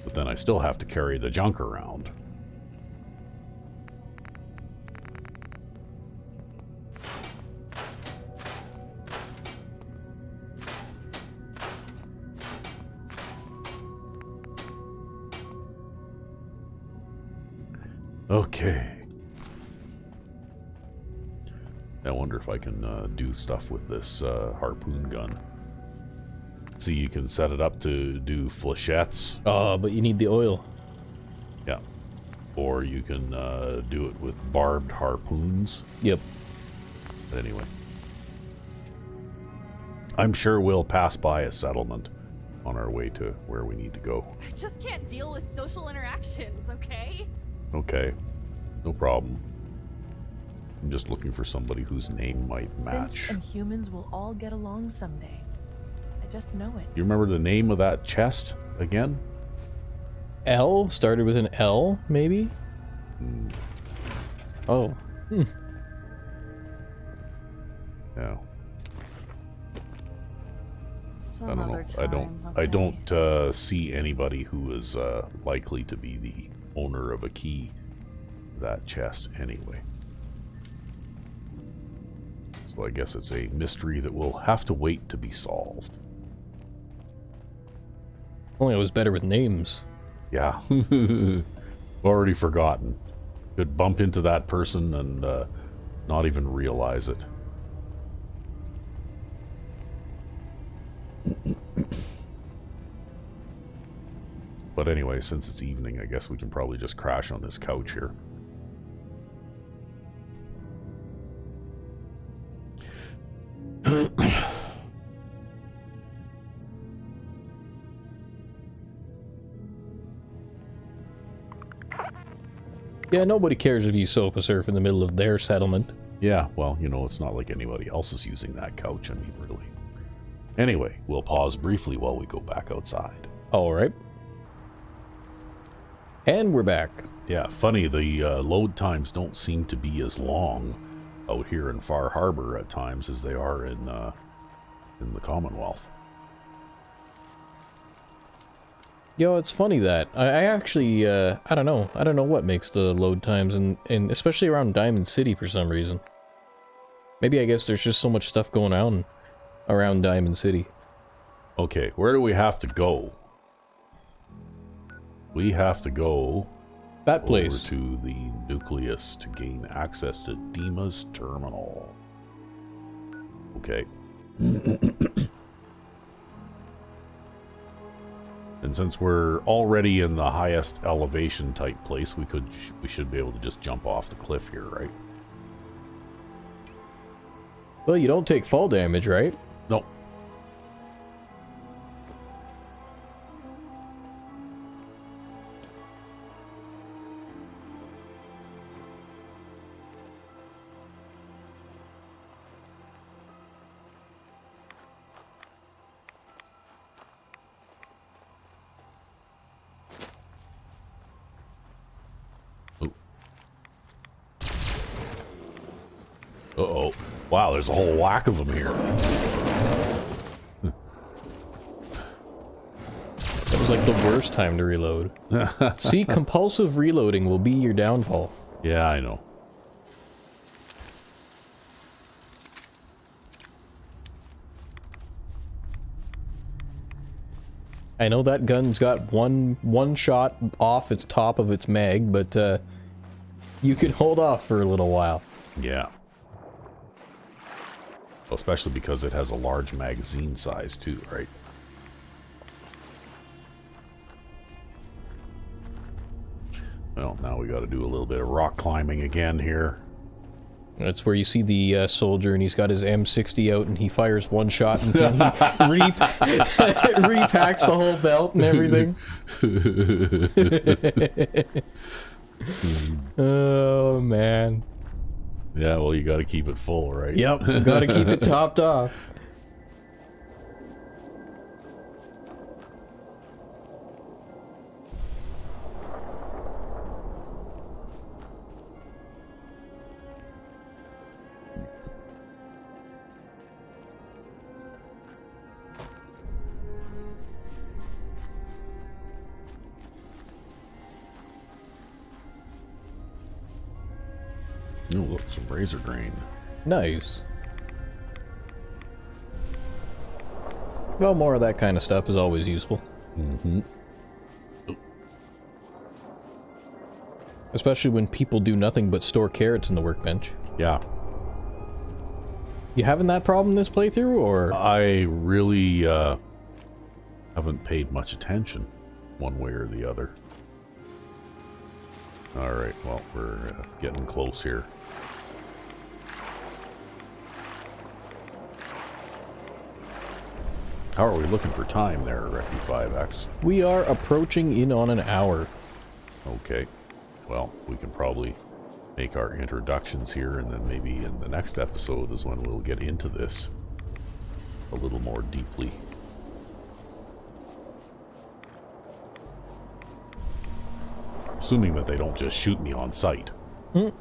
But then I still have to carry the junk around. Okay. I wonder if I can do stuff with this harpoon gun. See, you can set it up to do flechettes. Oh, but you need the oil. Yeah. Or you can do it with barbed harpoons. Yep. But anyway. I'm sure we'll pass by a settlement on our way to where we need to go. I just can't deal with social interactions, okay? Okay. No problem. I'm just looking for somebody whose name might match. Synths and humans will all get along someday. I just know it. You remember the name of that chest again? L? Started with an L, maybe? Oh. Yeah. Some I don't other know. time, I okay. don't see anybody who is likely to be the owner of a key to that chest anyway. So I guess it's a mystery that will have to wait to be solved. Only I was better with names. Yeah. Already forgotten. Could bump into that person and not even realize it. But anyway, since it's evening, I guess we can probably just crash on this couch here. Yeah, nobody cares if you sofa surf in the middle of their settlement. Yeah, well, you know, it's not like anybody else is using that couch, I mean, really. Anyway, we'll pause briefly while we go back outside. Alright. And we're back. Yeah, funny, the load times don't seem to be as long out here in Far Harbor at times as they are in the Commonwealth. Yo, it's funny that. I actually, I don't know. I don't know what makes the load times, and especially around Diamond City for some reason. Maybe I guess there's just so much stuff going on around Diamond City. Okay, where do we have to go? We have to go That place. over to the nucleus to gain access to Dima's terminal. Okay. And since we're already in the highest elevation type place, we should be able to just jump off the cliff here, right? Well, you don't take fall damage, right? Nope. Uh-oh. Wow, there's a whole whack of them here. That was like the worst time to reload. See, compulsive reloading will be your downfall. Yeah, I know. I know that gun's got one shot off its top of its mag, but you can hold off for a little while. Yeah. Especially because it has a large magazine size too, right? Well, now we got to do a little bit of rock climbing again here. That's where you see the soldier, and he's got his M60 out, and he fires one shot, and then he repacks the whole belt and everything. Oh, man. Yeah, well, you got to keep it full, right? Yep, got to keep it topped off. Oh, look, some razor grain. Nice. Well, more of that kind of stuff is always useful. Mm-hmm. Especially when people do nothing but store carrots in the workbench. Yeah. You having that problem this playthrough, or? I really haven't paid much attention one way or the other. Alright, well, we're getting close here. How are we looking for time there, Recce5X? We are approaching in on an hour. Okay. Well, we can probably make our introductions here, and then maybe in the next episode is when we'll get into this a little more deeply. Assuming that they don't just shoot me on sight. The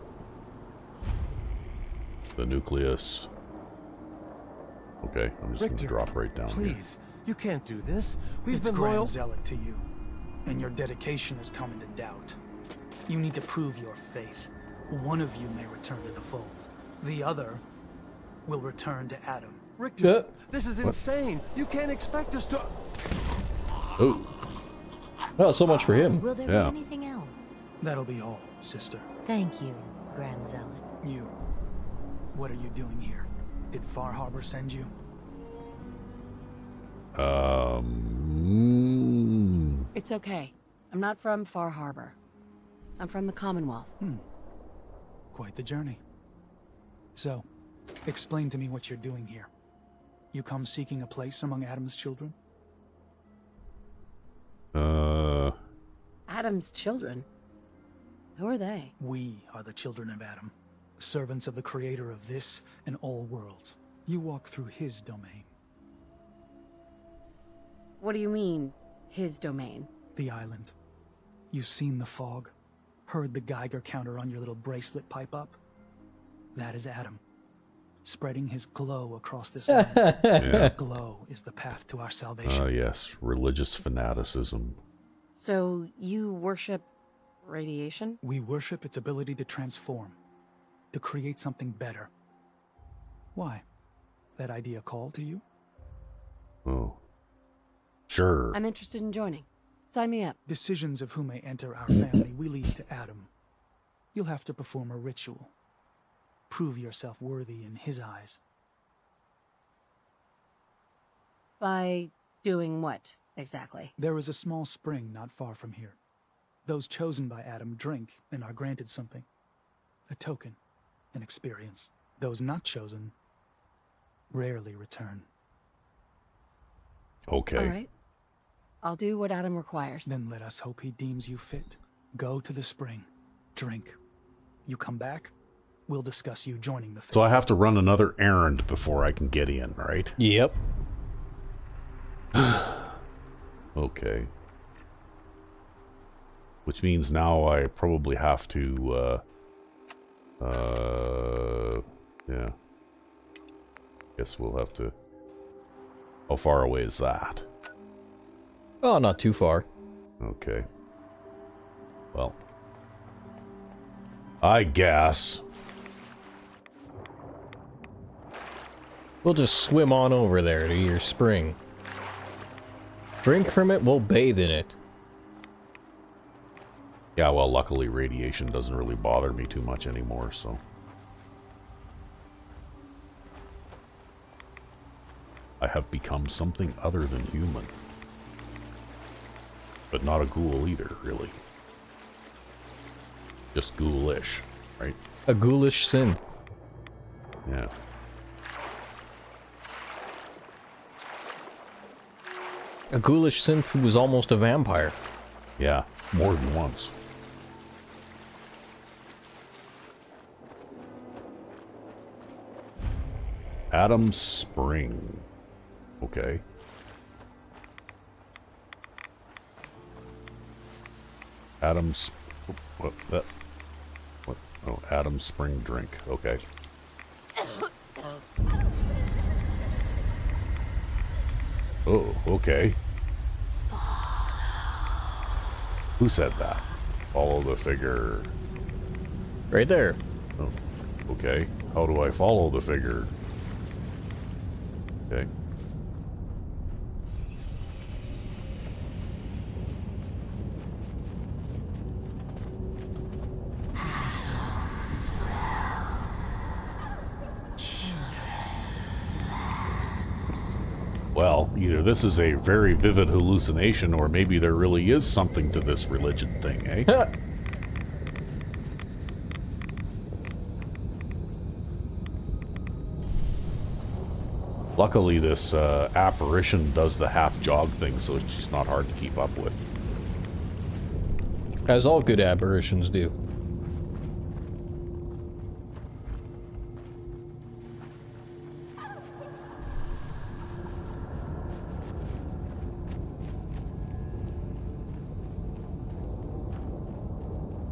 nucleus. Okay, I'm just going to drop right down here. Please, you can't do this. We've It's been loyal. Grand Zealot to you, and your dedication is coming to doubt. You need to prove your faith. One of you may return to the fold. The other will return to Adam. Richter, this is insane. You can't expect us to... Oh. Well, so much for him. Will there Yeah. be anything else? That'll be all, sister. Thank you, Grand Zealot. You. What are you doing here? Did Far Harbor send you? It's okay. I'm not from Far Harbor. I'm from the Commonwealth. Quite the journey. So, explain to me what you're doing here. You come seeking a place among Adam's children? Adam's children? Who are they? We are the children of Adam, servants of the creator of this and all worlds. You walk through his domain, What do you mean, his domain? the island. You've seen the fog, heard the Geiger counter on your little bracelet pipe up? That is Adam, spreading his glow across this land. That glow is the path to our salvation. Yes, religious fanaticism. So, you worship radiation? We worship its ability to transform, to create something better. Why? That idea call to you? Oh. Sure. I'm interested in joining. Sign me up. Decisions of who may enter our family we leave to Adam. You'll have to perform a ritual. Prove yourself worthy in his eyes. By doing what, exactly? There is a small spring not far from here. Those chosen by Adam drink and are granted something. A token, an experience. Those not chosen rarely return. Okay. All right. I'll do what Adam requires. Then let us hope he deems you fit. Go to the spring. Drink. You come back, we'll discuss you joining the faith. So I have to run another errand before I can get in, right? Yep. Okay. Which means now I probably have to, yeah. Guess we'll have to... How far away is that? Oh, not too far. Okay. Well. I guess. We'll just swim on over there to your spring. Drink from it, we'll bathe in it. Yeah, well, luckily radiation doesn't really bother me too much anymore, so... I have become something other than human. But not a ghoul either, really. Just ghoulish, right? A ghoulish sin. Yeah. A ghoulish synth who was almost a vampire. Yeah, more than once. Adam Spring. Okay. Adam's... What? What? Oh, Adam's Spring drink. Okay. Oh, okay. Who said that? Follow the figure. Right there. Oh, okay. How do I follow the figure? Okay. Well, either this is a very vivid hallucination, or maybe there really is something to this religion thing, eh? Luckily, this apparition does the half-jog thing, so it's just not hard to keep up with. As all good apparitions do.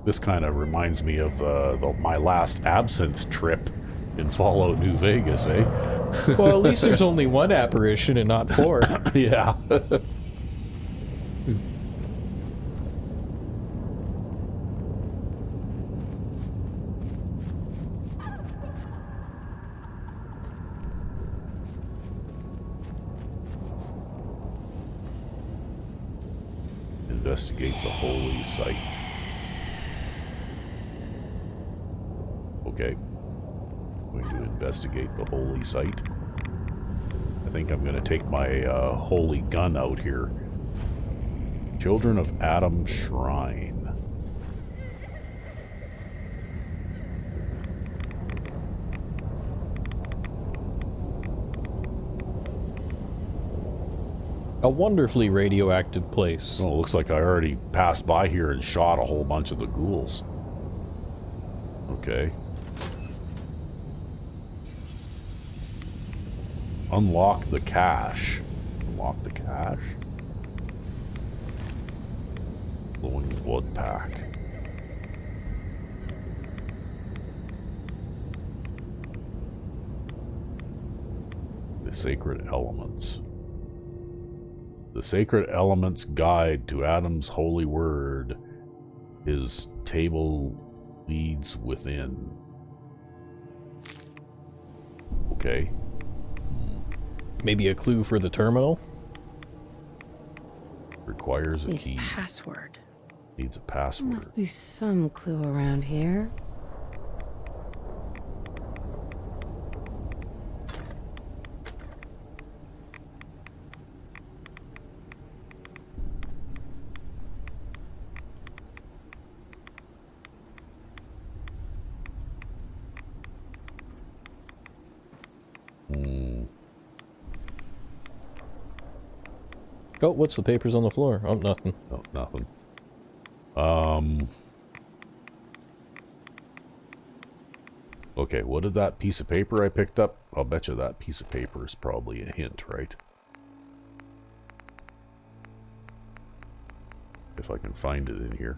This kind of reminds me of my last absinthe trip in Fallout New Vegas, eh? Well, at least there's only one apparition and not four. Yeah. Investigate the holy site. Okay. Going to investigate the holy site. I think I'm going to take my holy gun out here. Children of Adam Shrine. A wonderfully radioactive place. Oh, looks like I already passed by here and shot a whole bunch of the ghouls. Okay. Unlock the cache. Unlock the cache. Glowing blood pack. The sacred elements. The sacred elements guide to Adam's holy word. His table leads within. Okay. Maybe a clue for the terminal? Requires a Needs key. a password. Needs a password. Must be some clue around here. Oh, what's the papers on the floor? Oh, nothing. Oh, nothing. Okay, what did that piece of paper I picked up? I'll bet you that piece of paper is probably a hint, right? If I can find it in here.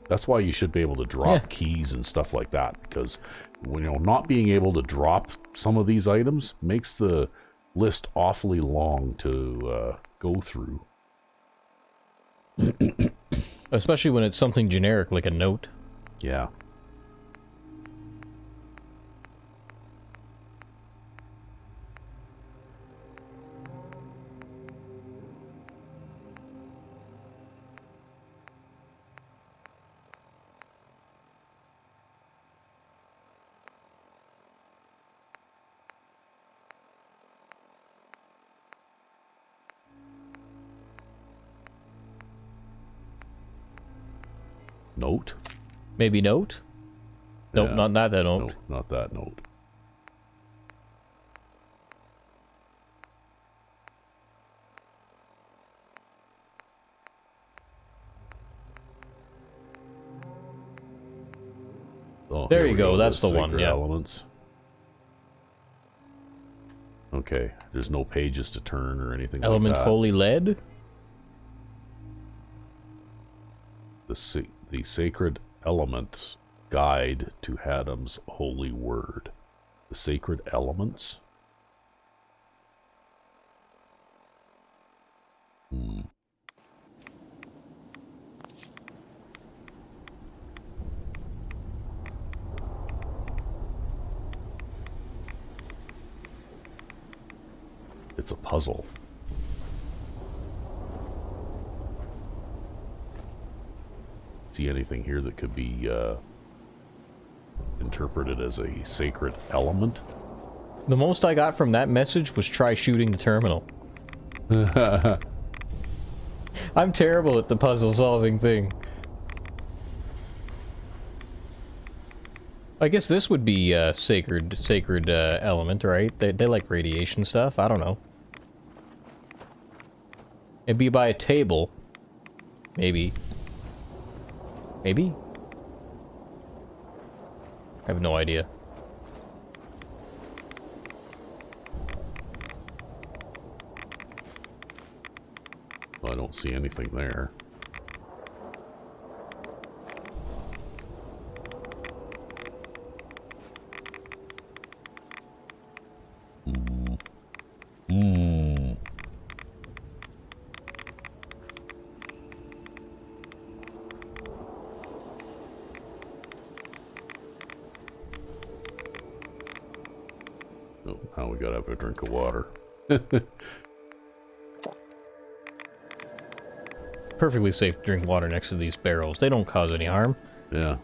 That's why you should be able to drop keys and stuff like that, because, you know, not being able to drop some of these items makes the list awfully long to go through. Especially when it's something generic like a note. Yeah. Note? Maybe note? Nope, Yeah. not that note. Nope, not that note. Oh, There here you we go, that's the one, sacred yeah. Elements. Okay, there's no pages to turn or anything Element like that. holy lead? The sacred elements guide to Hadam's holy word. The sacred elements? It's a puzzle. See anything here that could be interpreted as a sacred element? The most I got from that message was try shooting the terminal. I'm terrible at the puzzle solving thing. I guess this would be sacred element, right? They like radiation stuff. I don't know. It'd be by a table. Maybe. Maybe? I have no idea. Well, I don't see anything there. Oh, now we gotta have a drink of water. Perfectly safe to drink water next to these barrels. They don't cause any harm. Yeah.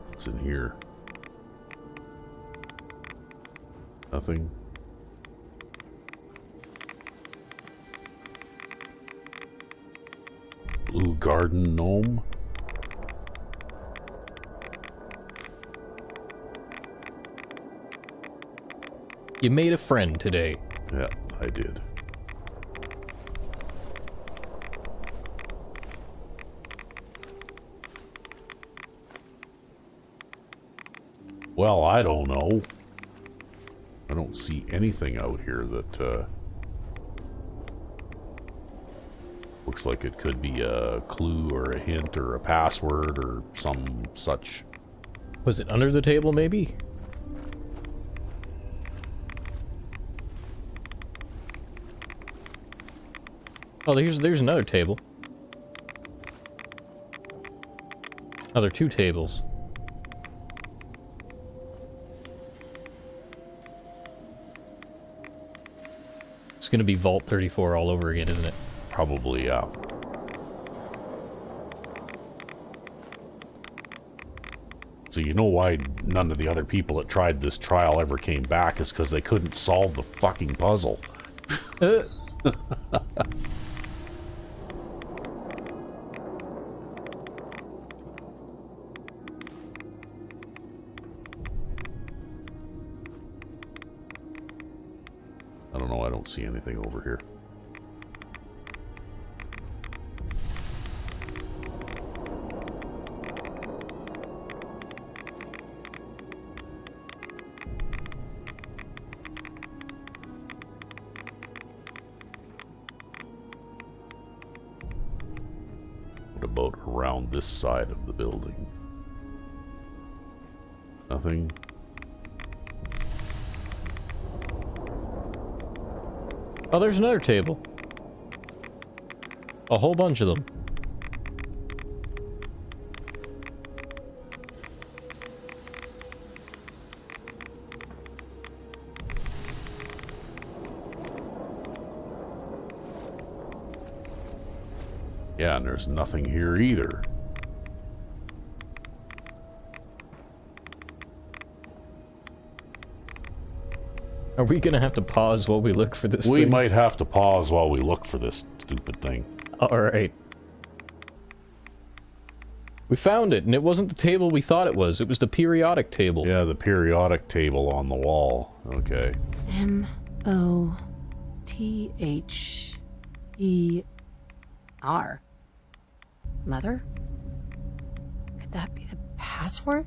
What's in here? Nothing. Blue garden gnome? You made a friend today. Yeah, I did. Well, I don't know. I don't see anything out here that looks like it could be a clue or a hint or a password or some such. Was it under the table, maybe? Oh, there's another table. Another two tables. It's gonna be Vault 34 all over again, isn't it? Probably, yeah. So you know why none of the other people that tried this trial ever came back is because they couldn't solve the fucking puzzle. I don't know, I don't see anything over here. What about around this side of the building? Nothing. Oh, there's another table. A whole bunch of them. Yeah, and there's nothing here either. Are we gonna have to pause while we look for this We thing? might have to pause while we look for this stupid thing. Alright. We found it, and it wasn't the table we thought it was. It was the periodic table. Yeah, the periodic table on the wall. Okay. M-O-T-H-E-R. Mother? Could that be the password?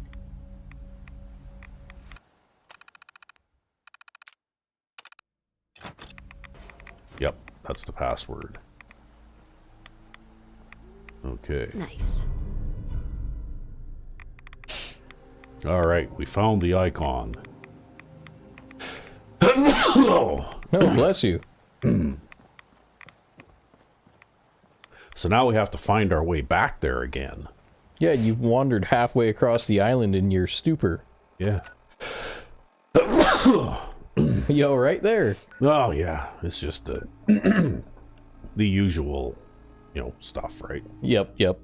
Yep, that's the password. Okay. Nice. Alright, we found the icon. Oh, bless you. So now we have to find our way back there again. Yeah, you've wandered halfway across the island in your stupor. Yeah. Yo, right there. Oh, yeah. It's just the the usual, you know, stuff, right? Yep, yep.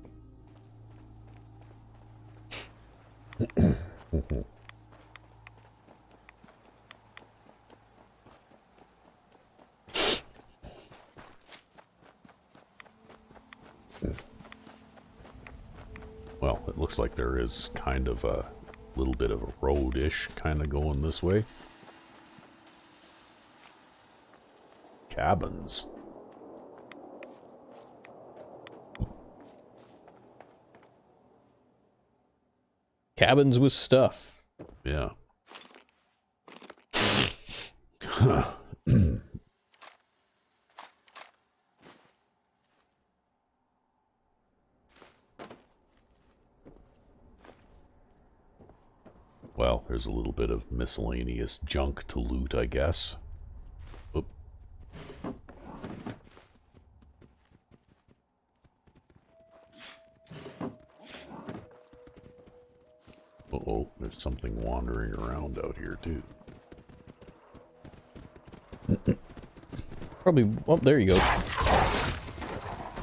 Well, it looks like there is kind of a little bit of a road-ish kind of going this way. Cabins. Cabins with stuff. Yeah. Well, there's a little bit of miscellaneous junk to loot, I guess. Oop. Uh-oh, there's something wandering around out here, too. Probably, oh, there you go.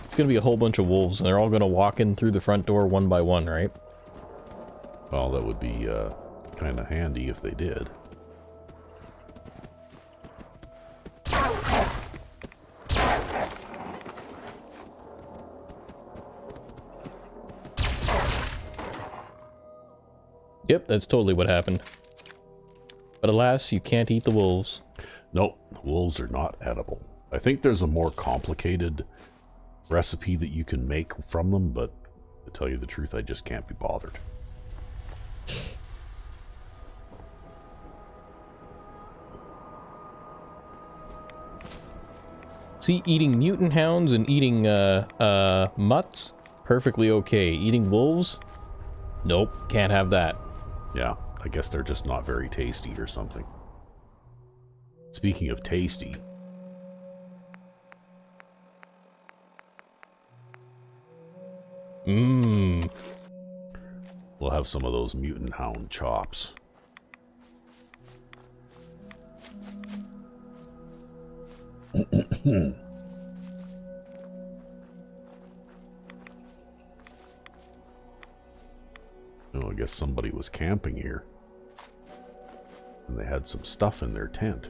It's gonna be a whole bunch of wolves, and they're all gonna walk in through the front door one by one, right? Well, that would be, kind of handy if they did. Yep, that's totally what happened. But alas, you can't eat the wolves. Nope, the wolves are not edible. I think there's a more complicated recipe that you can make from them, but to tell you the truth, I just can't be bothered. See, eating mutant hounds and eating, mutts, perfectly okay. Eating wolves? Nope, can't have that. Yeah, I guess they're just not very tasty or something. Speaking of tasty... Mmm. We'll have some of those mutant hound chops. Oh, I guess somebody was camping here. And they had some stuff in their tent.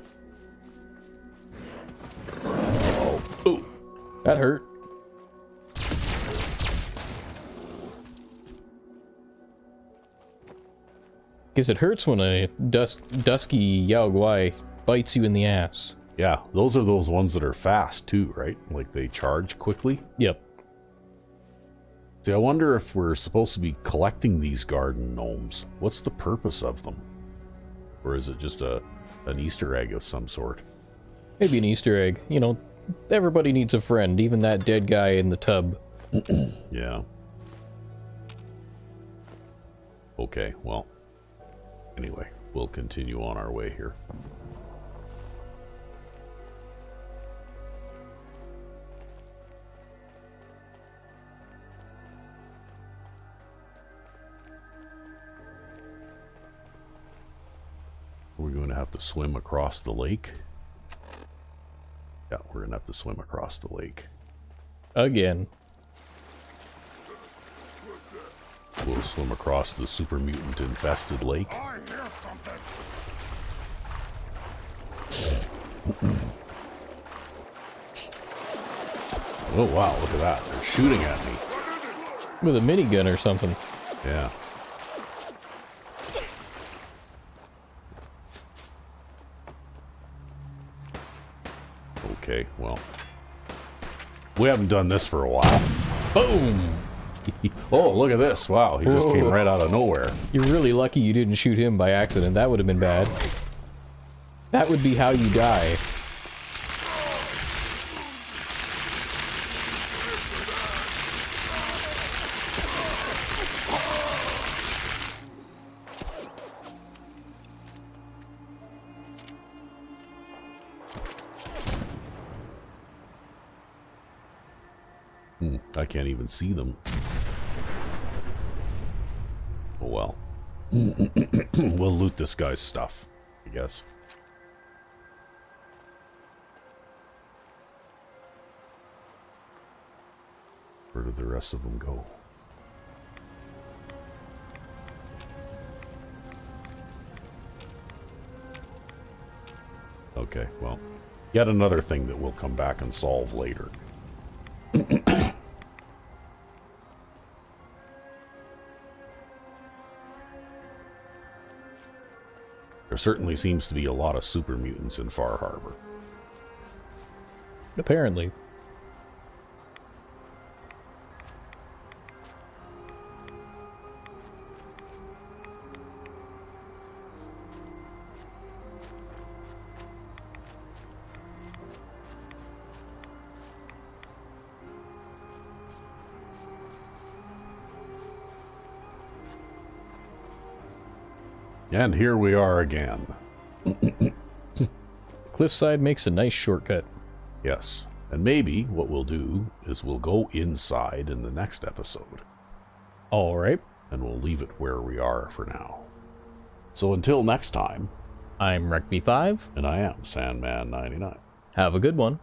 Oh, ooh. That hurt. Guess it hurts when a dusky Yao Guai bites you in the ass. Yeah, those are those ones that are fast too, right? Like they charge quickly. Yep. See, I wonder if we're supposed to be collecting these garden gnomes. What's the purpose of them? Or is it just an Easter egg of some sort? Maybe an Easter egg. You know, everybody needs a friend, even that dead guy in the tub. Yeah. Okay, well. Anyway, we'll continue on our way here. We're going to have to swim across the lake. Yeah, we're going to have to swim across the lake. Again. We'll swim across the super mutant infested lake. I hear something. Oh wow, look at that. They're shooting at me. With a minigun or something. Yeah. Okay, well. We haven't done this for a while. Boom! Oh, look at this. Wow, he just came right out of nowhere. You're really lucky you didn't shoot him by accident. That would have been bad. That would be how you die. I can't even see them. Oh well. We'll loot this guy's stuff, I guess. Where did the rest of them go? Okay, well, yet another thing that we'll come back and solve later. There certainly seems to be a lot of super mutants in Far Harbor. Apparently. And here we are again. Cliffside makes a nice shortcut. Yes. And maybe what we'll do is we'll go inside in the next episode. Alright. And we'll leave it where we are for now. So until next time, I'm Wreckme5. and I am Sandman 99. Have a good one.